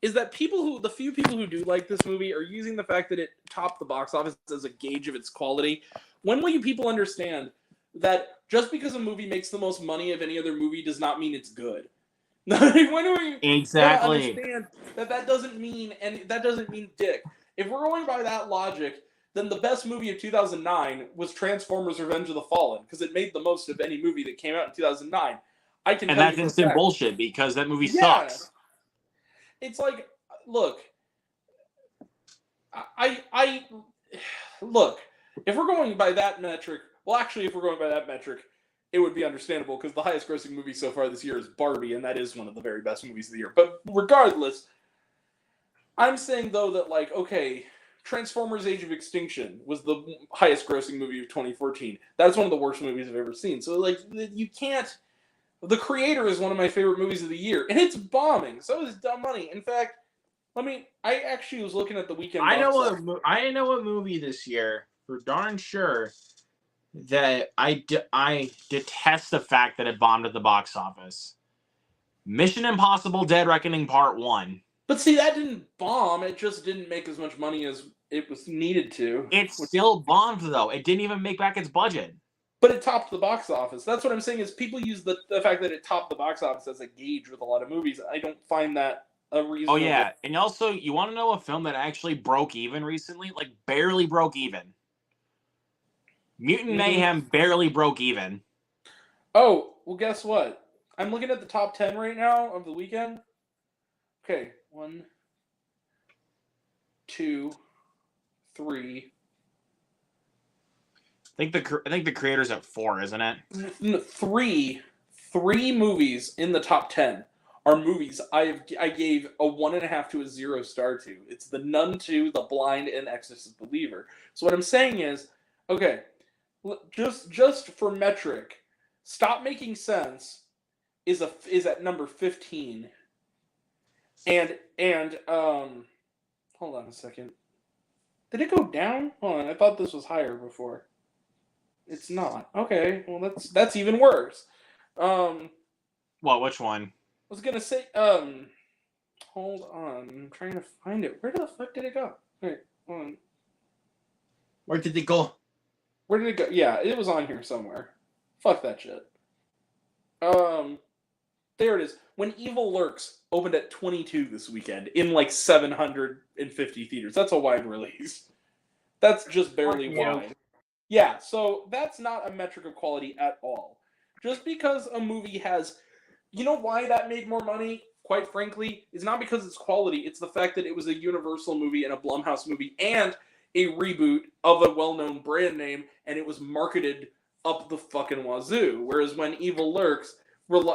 is that the few people who do like this movie are using the fact that it topped the box office as a gauge of its quality. When will you people understand that just because a movie makes the most money of any other movie does not mean it's good? When do we exactly understand that doesn't mean dick? If we're going by that logic, then the best movie of 2009 was Transformers: Revenge of the Fallen, because it made the most of any movie that came out in 2009. I can And tell that's you for a instant fact. bullshit because that movie Yeah. sucks. It's like, look, I look, if we're going by that metric, well, actually, if we're going by that metric, it would be understandable because the highest grossing movie so far this year is Barbie, and that is one of the very best movies of the year. But regardless, I'm saying, though, that, like, okay, Transformers Age of Extinction was the highest grossing movie of 2014. That's one of the worst movies I've ever seen. So, like, you can't... The Creator is one of my favorite movies of the year, and it's bombing. So is Dumb Money. In fact, I actually was looking at the weekend I know box office. I know a movie this year for darn sure that I detest the fact that it bombed at the box office. Mission Impossible: Dead Reckoning Part 1. But see, that didn't bomb. It just didn't make as much money as it was needed to. It still bombed though. It didn't even make back its budget. But it topped the box office. That's what I'm saying is people use the fact that it topped the box office as a gauge with a lot of movies. I don't find that a reason. Oh yeah, and also you want to know a film that actually broke even recently? Like barely broke even. Mutant Mayhem barely broke even. Oh, well, guess what? I'm looking at the top 10 right now of the weekend. Okay, 1, 2, 3. I think the Creator's at 4, isn't it? Three movies in the top 10 are movies I gave a 1.5 to a 0 star to. It's The Nun 2, The Blind, and Exorcist Believer. So what I'm saying is, okay, just for metric, Stop Making Sense is at number 15. And hold on a second. Did it go down? Hold on, I thought this was higher before. It's not. Okay, well that's even worse. Well, which one? I was gonna say, hold on. I'm trying to find it. Where the fuck did it go? Wait, hold on. Where did it go? Where did it go? Yeah, it was on here somewhere. Fuck that shit. There it is. When Evil Lurks opened at 22 this weekend in like 750 theaters. That's a wide release. That's just barely wide. Yeah, so that's not a metric of quality at all. Just because a movie has... You know why that made more money, quite frankly? It's not because it's quality. It's the fact that it was a Universal movie and a Blumhouse movie and a reboot of a well-known brand name, and it was marketed up the fucking wazoo. Whereas when Evil Lurks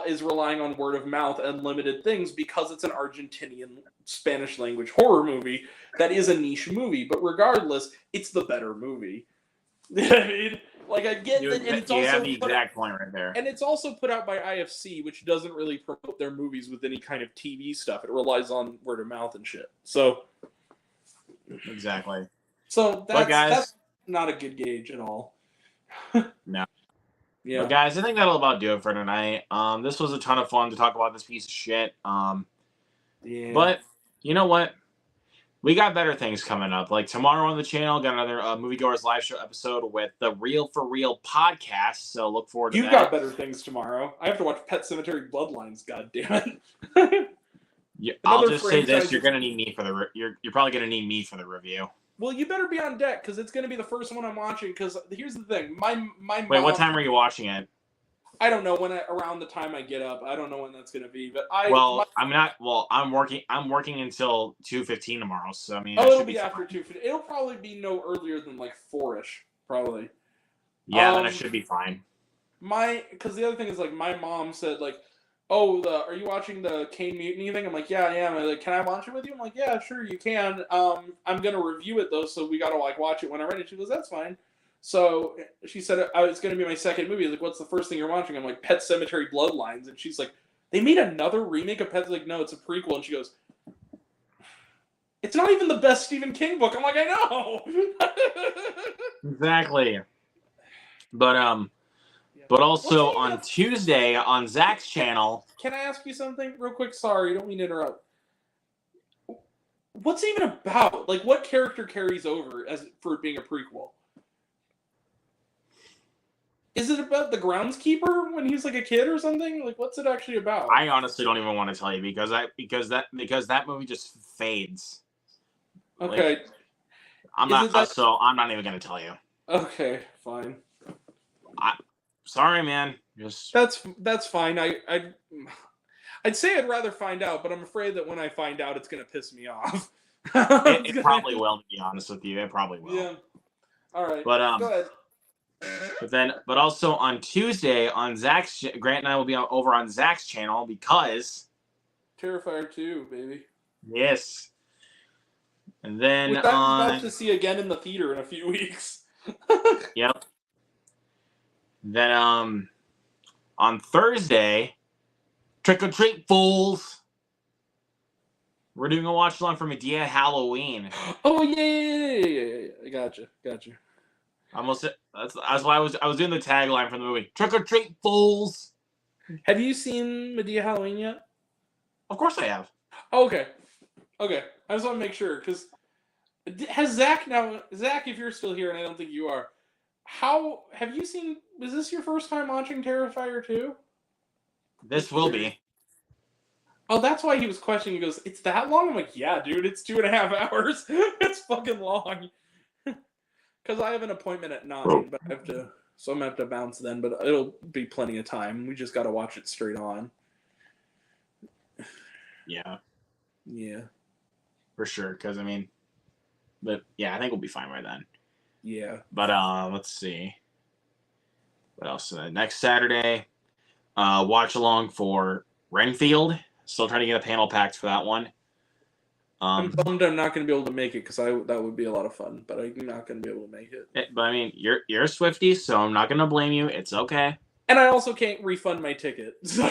is relying on word of mouth and limited things because it's an Argentinian Spanish language horror movie that is a niche movie. But regardless, it's the better movie. I mean, like, I get that, and it's also have the exact point right there. And it's also put out by IFC, which doesn't really promote their movies with any kind of TV stuff. It relies on word of mouth and shit. So exactly. So that's not a good gauge at all. No. Yeah. But guys, I think that'll about do it for tonight. This was a ton of fun to talk about this piece of shit. Yeah. But you know what? We got better things coming up. Like tomorrow on the channel, got another Moviegoers Live Show episode with the Real for Real podcast. So look forward to that. You've got better things tomorrow. I have to watch Pet Sematary Bloodlines. God damn it. Yeah, I'll just say this: you're gonna need me for the you're probably gonna need me for the review. Well, you better be on deck because it's gonna be the first one I'm watching. Because here's the thing: my Wait, mom, what time are you watching it? I don't know around the time I get up. I don't know when that's gonna be, but I'm not. Well, I'm working until 2:15 tomorrow. So I mean, it'll be after 2:15. It'll probably be no earlier than like 4-ish, probably. Yeah, then I should be fine. Because the other thing is like my mom said like, oh, are you watching the Kane Mutiny thing? I'm like, yeah, I am. I'm like, can I watch it with you? I'm like, yeah, sure, you can. I'm gonna review it though, so we gotta like watch it when I'm ready. She goes, that's fine. So she said it's gonna be my second movie. Like, what's the first thing you're watching? I'm like, Pet Sematary Bloodlines, and she's like, they made another remake of Pet. Like, no, it's a prequel. And she goes, it's not even the best Stephen King book. I'm like, I know. Exactly. But also on Tuesday on Zach's channel. Can I ask you something real quick? Sorry, don't mean to interrupt. What's it even about? Like, what character carries over for it being a prequel? Is it about the groundskeeper when he's like a kid or something? Like, what's it actually about? I honestly don't even want to tell you because that movie just fades. Okay. I'm Is it not. that? So I'm not even gonna tell you. Okay, fine. Sorry, man. Just That's fine. I'd say I'd rather find out, but I'm afraid that when I find out, it's gonna piss me off. it probably will. To be honest with you, it probably will. Yeah. All right. But Go ahead. but also on Tuesday on Grant and I will be over on Zach's channel because Terrifier 2, baby. yes, and then Which I'm about to see again in the theater in a few weeks. yep. Then on Thursday, Trick or Treat Fools. We're doing a watch along for Medea Halloween. Oh yeah. I gotcha. That's why I was doing the tagline from the movie. Trick or Treat Fools. Have you seen Medea Halloween yet? Of course I have. Oh, okay. I just want to make sure because has Zach now? Zach, if you're still here, and I don't think you are, how have you seen? Was this your first time watching Terrifier 2? This will be. Oh, that's why he was questioning. He goes, "It's that long?" I'm like, "Yeah, dude, it's 2.5 hours. It's fucking long." Because I have an appointment at 9, but I'm gonna have to bounce then. But it'll be plenty of time. We just got to watch it straight on. Yeah. Yeah. For sure. Because but yeah, I think we'll be fine by then. Yeah. But let's see. What else? Next Saturday, watch along for Renfield. Still trying to get a panel packed for that one. I'm bummed I'm not going to be able to make it because that would be a lot of fun, but I'm not going to be able to make it. But you're a Swiftie, so I'm not going to blame you. It's okay. And I also can't refund my ticket, so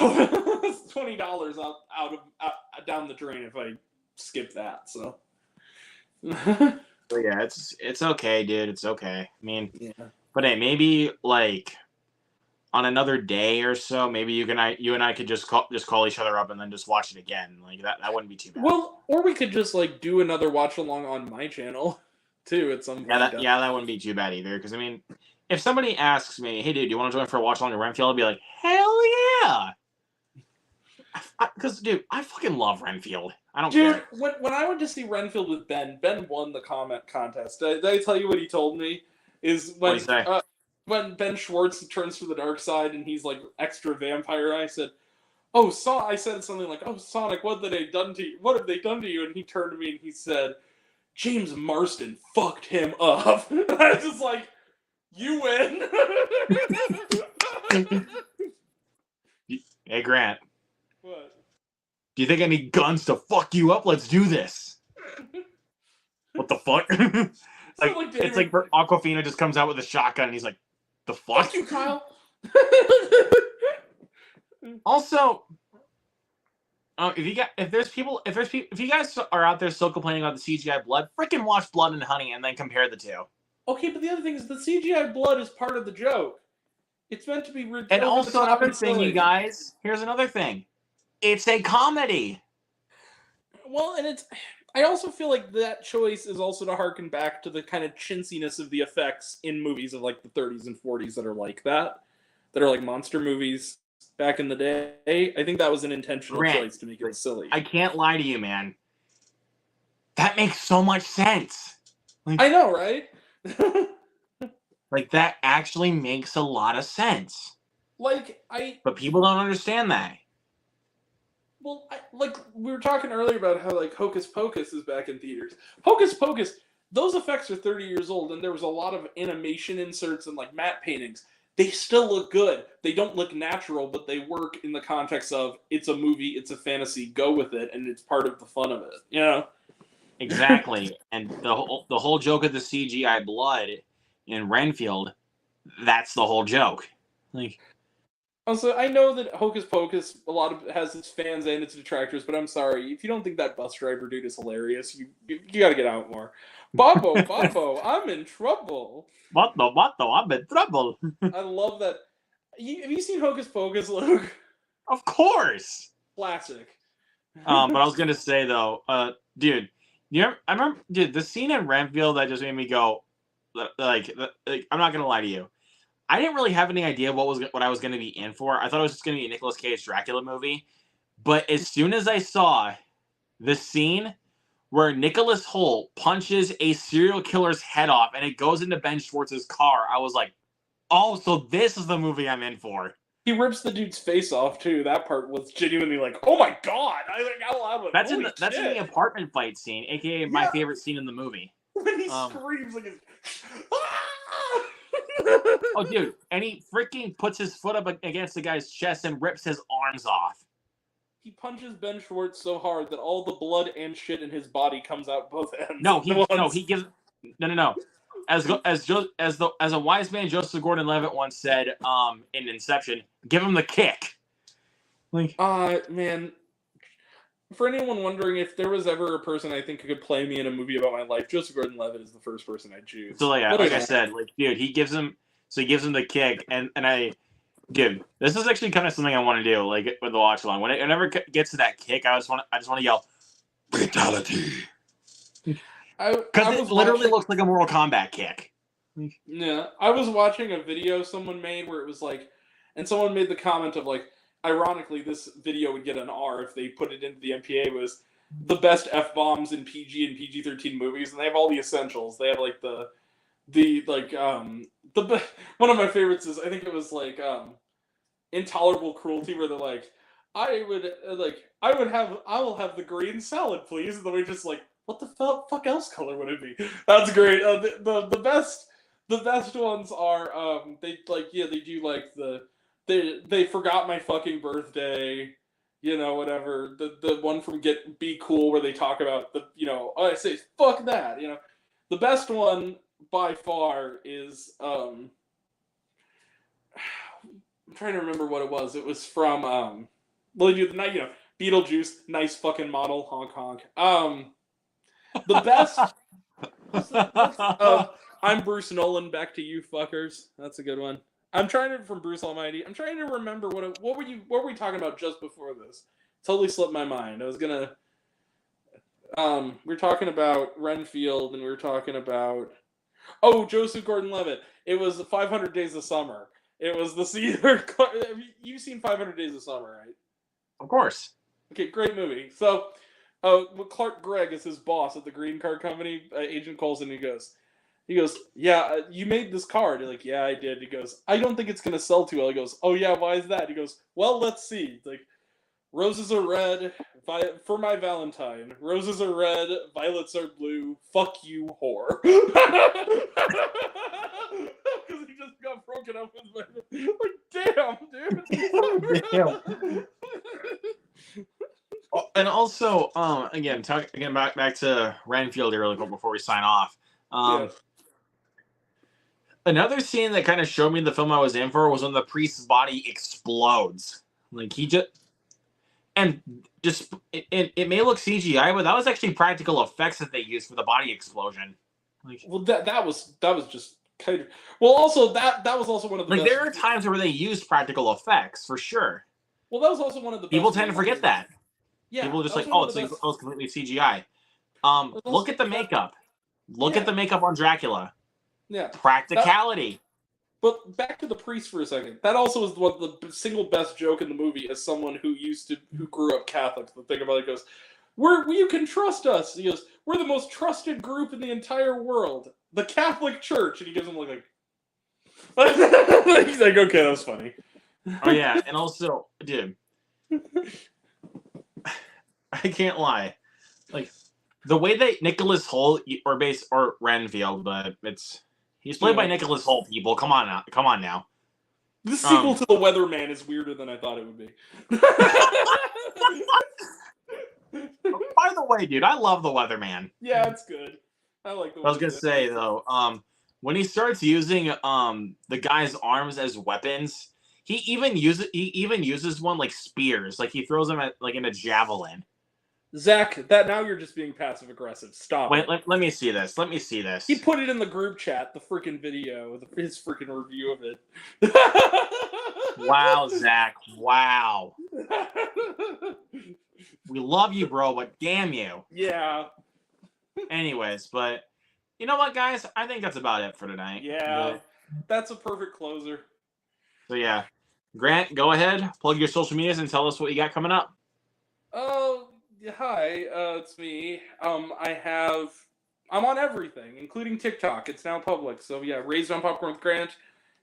it's $20 out down the drain if I skip that. So. So yeah, it's okay, dude. It's okay. Yeah. But hey, maybe like on another day or so, maybe you and I could just call each other up and then just watch it again. Like that wouldn't be too bad. Well, or we could just like do another watch along on my channel too at some point. That wouldn't be too bad either. Because if somebody asks me, "Hey, dude, do you want to join for a watch along to Renfield?" I'd be like, "Hell yeah!" Because dude, I fucking love Renfield. I don't care. When I went to see Renfield with Ben won the comment contest. Did I tell you what he told me? Is when Ben Schwartz turns to the dark side and he's like extra vampire. I said, "Oh, I said something like, "Oh, Sonic, what have they done to you? What have they done to you?" And he turned to me and he said, "James Marsden fucked him up." I was just like, "You win." Hey, Grant. What? Do you think I need guns to fuck you up? Let's do this. What the fuck? It's like Aquafina just comes out with a shotgun and he's like, "The fuck?" Fuck you, Kyle. Also, if you guys are out there still complaining about the CGI blood, freaking watch Blood and Honey and then compare the two. Okay, but the other thing is the CGI blood is part of the joke. It's meant to be. And also another thing, you guys. Here's another thing. It's a comedy. Well, and I also feel like that choice is also to harken back to the kind of chintziness of the effects in movies of like the 30s and 40s that are like that are like monster movies back in the day. I think that was an intentional choice to make it silly. I can't lie to you, man. That makes so much sense. I know, right? Like that actually makes a lot of sense. But people don't understand that. Well, like we were talking earlier about how like Hocus Pocus is back in theaters. Hocus Pocus, those effects are 30 years old, and there was a lot of animation inserts and like matte paintings. They still look good. They don't look natural, but they work in the context of it's a movie, it's a fantasy, go with it, and it's part of the fun of it. You know? Exactly. And the whole joke of the CGI blood in Renfield, that's the whole joke. Like. Also, I know that Hocus Pocus has its fans and its detractors, but I'm sorry if you don't think that bus driver dude is hilarious. You got to get out more. Bobo, I'm in trouble. What, I'm in trouble. I love that. Have you seen Hocus Pocus, Luke? Of course. Classic. But I was gonna say though, dude, I remember, dude, the scene in Renfield that just made me go, like I'm not gonna lie to you. I didn't really have any idea what I was going to be in for. I thought it was just going to be a Nicolas Cage Dracula movie. But as soon as I saw the scene where Nicholas Hoult punches a serial killer's head off and it goes into Ben Schwartz's car, I was like, oh, so this is the movie I'm in for. He rips the dude's face off too. That part was genuinely like, oh my god! I like out loud. Like, That's in the apartment fight scene, aka my favorite scene in the movie. When he screams like, oh dude, and he freaking puts his foot up against the guy's chest and rips his arms off. He punches Ben Schwartz so hard that all the blood and shit in his body comes out both ends. No, he gives no. As a wise man, Joseph Gordon-Levitt once said in Inception, give him the kick. Like, man, for anyone wondering if there was ever a person I think who could play me in a movie about my life, Joseph Gordon-Levitt is the first person I'd choose. So like I said, like dude, he gives him the kick, and dude, this is actually kind of something I want to do, like with the watch along. Whenever it gets to that kick, I just want to yell, fatality. Because it literally looks like a Mortal Kombat kick. Yeah, I was watching a video someone made where it was like, and someone made the comment of like, ironically, this video would get an R if they put it into the MPA, was the best F-bombs in PG and PG-13 movies, and they have all the essentials. They have like the one of my favorites is, I think it was like Intolerable Cruelty, where they're like, I will have the green salad, please, and then we're just like, what the fuck else color would it be? That's great. The best ones are they do like they forgot my fucking birthday, whatever. The one from Be Cool where they talk about I say fuck that, The best one by far is I'm trying to remember what it was. It was from they do the night, Beetlejuice, nice fucking model, honk honk. The best. I'm Bruce Nolan. Back to you, fuckers. That's a good one. I'm trying to from Bruce Almighty. I'm trying to remember what were we talking about just before this? Totally slipped my mind. I was gonna. We were talking about Renfield, and we were talking about Joseph Gordon-Levitt. It was 500 Days of Summer. It was the scene. You've seen 500 Days of Summer, right? Of course. Okay, great movie. So. Clark Gregg is his boss at the green card company. Agent Coulson, he goes, yeah, you made this card. You're like, yeah, I did. He goes, I don't think it's gonna sell too well. He goes, oh yeah, why is that? He goes, well, let's see. It's like, roses are red for my Valentine. Roses are red, violets are blue. Fuck you, whore. Because he just got broken up with. Like, damn, dude. Damn. And also, again back to Renfield here really quick before we sign off. Another scene that kind of showed me the film I was in for was when the priest's body explodes. Like it may look CGI, but that was actually practical effects that they used for the body explosion. Like, well, that was just kind of. Well, also that was also one of the. Like there are times where they used practical effects for sure. Well, that was also one of the. People tend to forget that. Yeah, people are just like, oh, it's completely CGI. Look at the makeup. Look at the makeup on Dracula. Yeah. Practicality. But back to the priest for a second. That also is the single best joke in the movie as someone who grew up Catholic. The thing about it goes, you can trust us. He goes, we're the most trusted group in the entire world. The Catholic Church. And he gives him like he's like, okay, that was funny. Oh yeah, and also, dude, I can't lie. Like the way that Nicholas Hoult or Renfield, but he's played by Nicholas Hoult. People, come on now. The sequel to The Weatherman is weirder than I thought it would be. By the way, dude, I love The Weatherman. Yeah, it's good. I like the. I was gonna say though, when he starts using the guy's arms as weapons, he even uses one like spears, like he throws them in a javelin. Zach, that now you're just being passive aggressive. Stop. Wait, let me see this. He put it in the group chat, the freaking video, his freaking review of it. Wow, Zach. Wow. We love you, bro, but damn you. Yeah. Anyways, but you know what, guys? I think that's about it for tonight. Yeah. That's a perfect closer. So yeah. Grant, go ahead, plug your social medias and tell us what you got coming up. Oh, yeah. hi, it's me. I'm on everything, including TikTok. It's now public. So yeah, Raised on Popcorn with Grant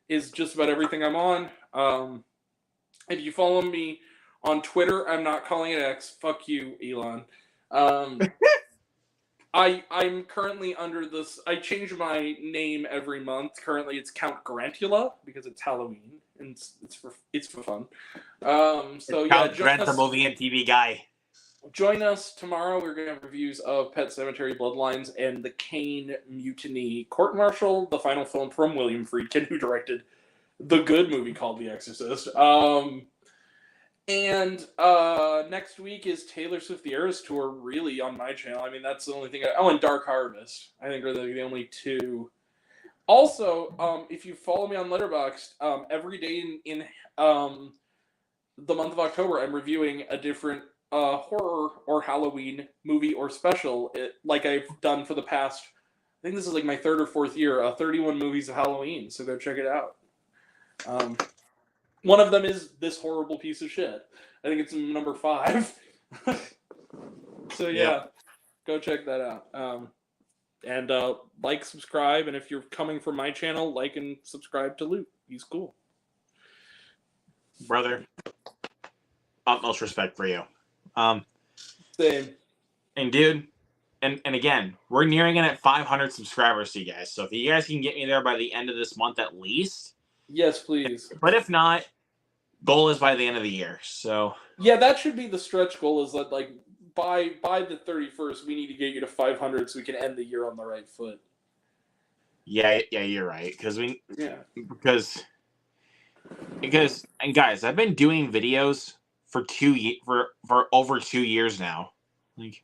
is just about everything I'm on. If you follow me on Twitter, I'm not calling it X. Fuck you, Elon. Um, I'm currently under this. I change my name every month. Currently, it's Count Grantula because it's Halloween and it's for fun. So yeah, Count Grant, the movie and TV guy. join us tomorrow. We're going to have reviews of Pet Sematary Bloodlines and the Kane Mutiny Court Martial, the final film from William Friedkin, who directed the good movie called The Exorcist. And next week is Taylor Swift The Eras Tour, really, on my channel. I mean, that's the only thing. And Dark Harvest, I think, are the only two. Also, if you follow me on Letterboxd, every day in the month of October, I'm reviewing a different horror or Halloween movie or special, like I've done for the past, I think this is like my third or fourth year, 31 movies of Halloween, so go check it out. One of them is this horrible piece of shit. I think it's number 5. So yeah, go check that out. And like, subscribe, and if you're coming from my channel, like and subscribe to Luke. He's cool. Brother, utmost respect for you. Same. And dude, and again, we're nearing it at 500 subscribers to you guys. So if you guys can get me there by the end of this month at least. Yes, please. But if not, goal is by the end of the year. So yeah, that should be the stretch goal, is that like by the 31st, we need to get you to 500 so we can end the year on the right foot. Yeah, you're right. Because and guys, I've been doing videos for over 2 years now. Like,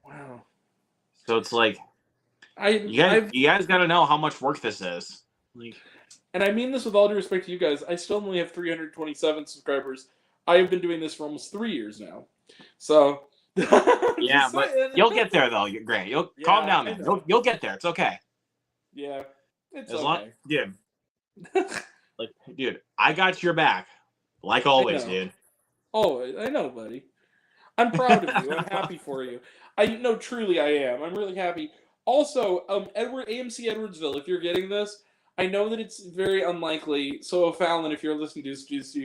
wow. So it's like, you guys got to know how much work this is. Like, and I mean this with all due respect to you guys. I still only have 327 subscribers. I have been doing this for almost 3 years now. So yeah, but you'll get there though, Grant. You'll calm down, man. You'll get there. It's okay. Yeah, it's as okay. long, dude. Like, dude, I got your back, like always, dude. Oh, I know, buddy. I'm proud of you. I'm happy for you. Truly, I am. I'm really happy. Also, AMC Edwardsville, if you're getting this, I know that it's very unlikely. So, Fallon, if you're listening to this,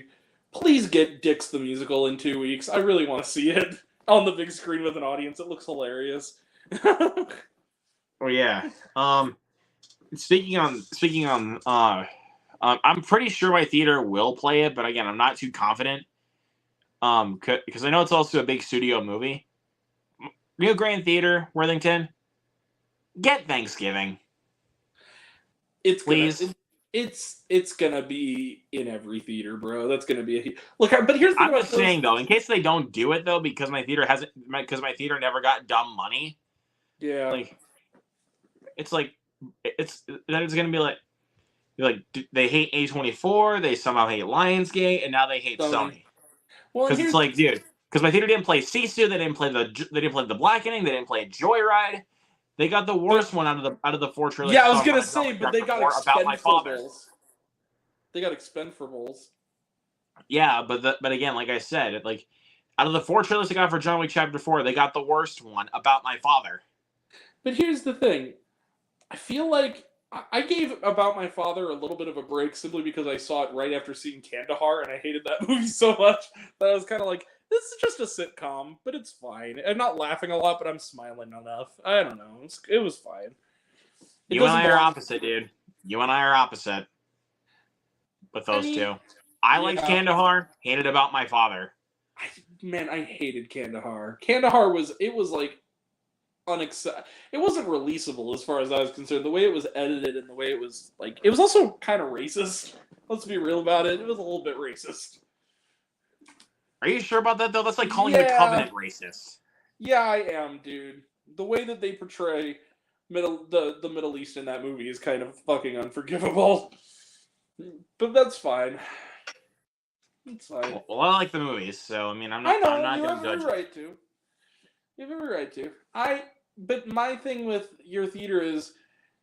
please get Dix the Musical in 2 weeks. I really want to see it on the big screen with an audience. It looks hilarious. Oh yeah. Speaking on, I'm pretty sure my theater will play it, but again, I'm not too confident. Because I know it's also a big studio movie. Rio Grande Theater, Worthington. Get Thanksgiving. Please. It's gonna be in every theater, bro. That's gonna be look. But here's the thing. I'm just saying though, in case they don't do it though, because my theater never got dumb money. Yeah. Like, it's gonna be like they hate A24, they somehow hate Lionsgate, and now they hate Sony. Well, because it's like, dude, because my theater didn't play Sisu, they didn't play the Blackening, they didn't play Joyride. They got the worst one out of the 4 trailers. Yeah, I was gonna say, but they got Expendables. They got Expendables. Yeah, but again, like I said, out of the 4 trailers they got for John Wick Chapter 4, they got the worst one, About My Father. But here's the thing, I feel like I gave About My Father a little bit of a break simply because I saw it right after seeing Kandahar, and I hated that movie so much that I was kind of like, this is just a sitcom, but it's fine. I'm not laughing a lot, but I'm smiling enough. I don't know. It was fine. You and I are opposite, dude. You and I are opposite with those two. I liked Kandahar, hated About My Father. I hated Kandahar. Kandahar was like unacceptable. It wasn't releasable as far as I was concerned. The way it was edited and the way it was like, it was also kind of racist. Let's be real about it. It was a little bit racist. Are you sure about that though? That's like calling the Covenant racist. Yeah, I am, dude. The way that they portray the Middle East in that movie is kind of fucking unforgivable. But that's fine. It's fine. Well, I like the movies, so I mean, I'm not going to judge. You have every right to. But my thing with your theater is,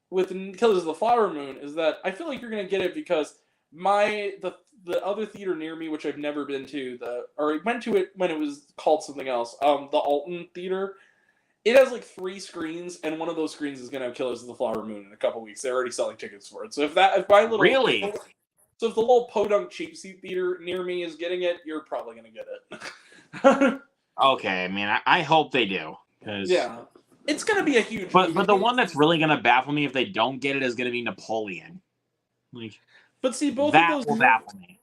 with Killers of the Flower Moon, is that I feel like you're going to get it because The other theater near me, which I've never been to, or I went to it when it was called something else, the Alton Theater. It has like 3 screens, and one of those screens is going to have Killers of the Flower Moon in a couple weeks. They're already selling tickets for it. So if Really? So if the little podunk cheap seat theater near me is getting it, you're probably going to get it. Okay, I mean, I hope they do. Yeah. It's going to be a huge But movie. but the one that's really going to baffle me if they don't get it is going to be Napoleon. Like, but see, both that of those will baffle me.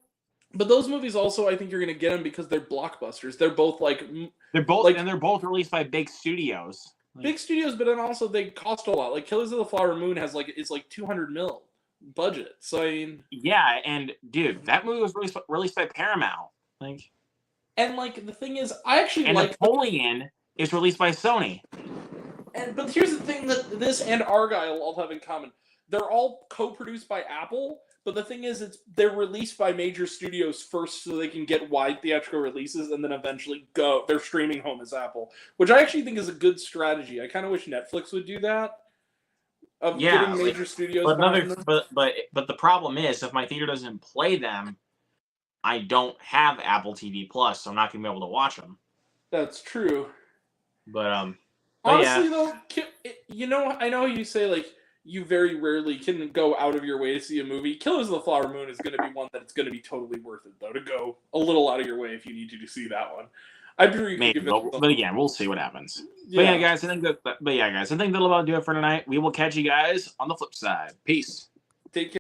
But those movies also, I think you're going to get them because they're blockbusters. They're both They're both like, and they're both released by big studios. Big studios, but then also they cost a lot. Like Killers of the Flower Moon is like $200 million budget. So I mean, yeah, and dude, that movie was released by Paramount. And the thing is, I actually Napoleon is released by Sony. But here's the thing that this and Argyle all have in common: they're all co-produced by Apple. But the thing is, they're released by major studios first, so they can get wide theatrical releases, and then eventually they're streaming home as Apple, which I actually think is a good strategy. I kind of wish Netflix would do that. Getting major studios. But the problem is, if my theater doesn't play them, I don't have Apple TV Plus, so I'm not gonna be able to watch them. That's true. But honestly, though, I know you say you very rarely can go out of your way to see a movie. Killers of the Flower Moon is going to be one that it's going to be totally worth it, though, to go a little out of your way if you need to see that one. I'd be really maybe, but again, we'll see what happens. Yeah. But guys, I think that'll about do it for tonight. We will catch you guys on the flip side. Peace. Take care.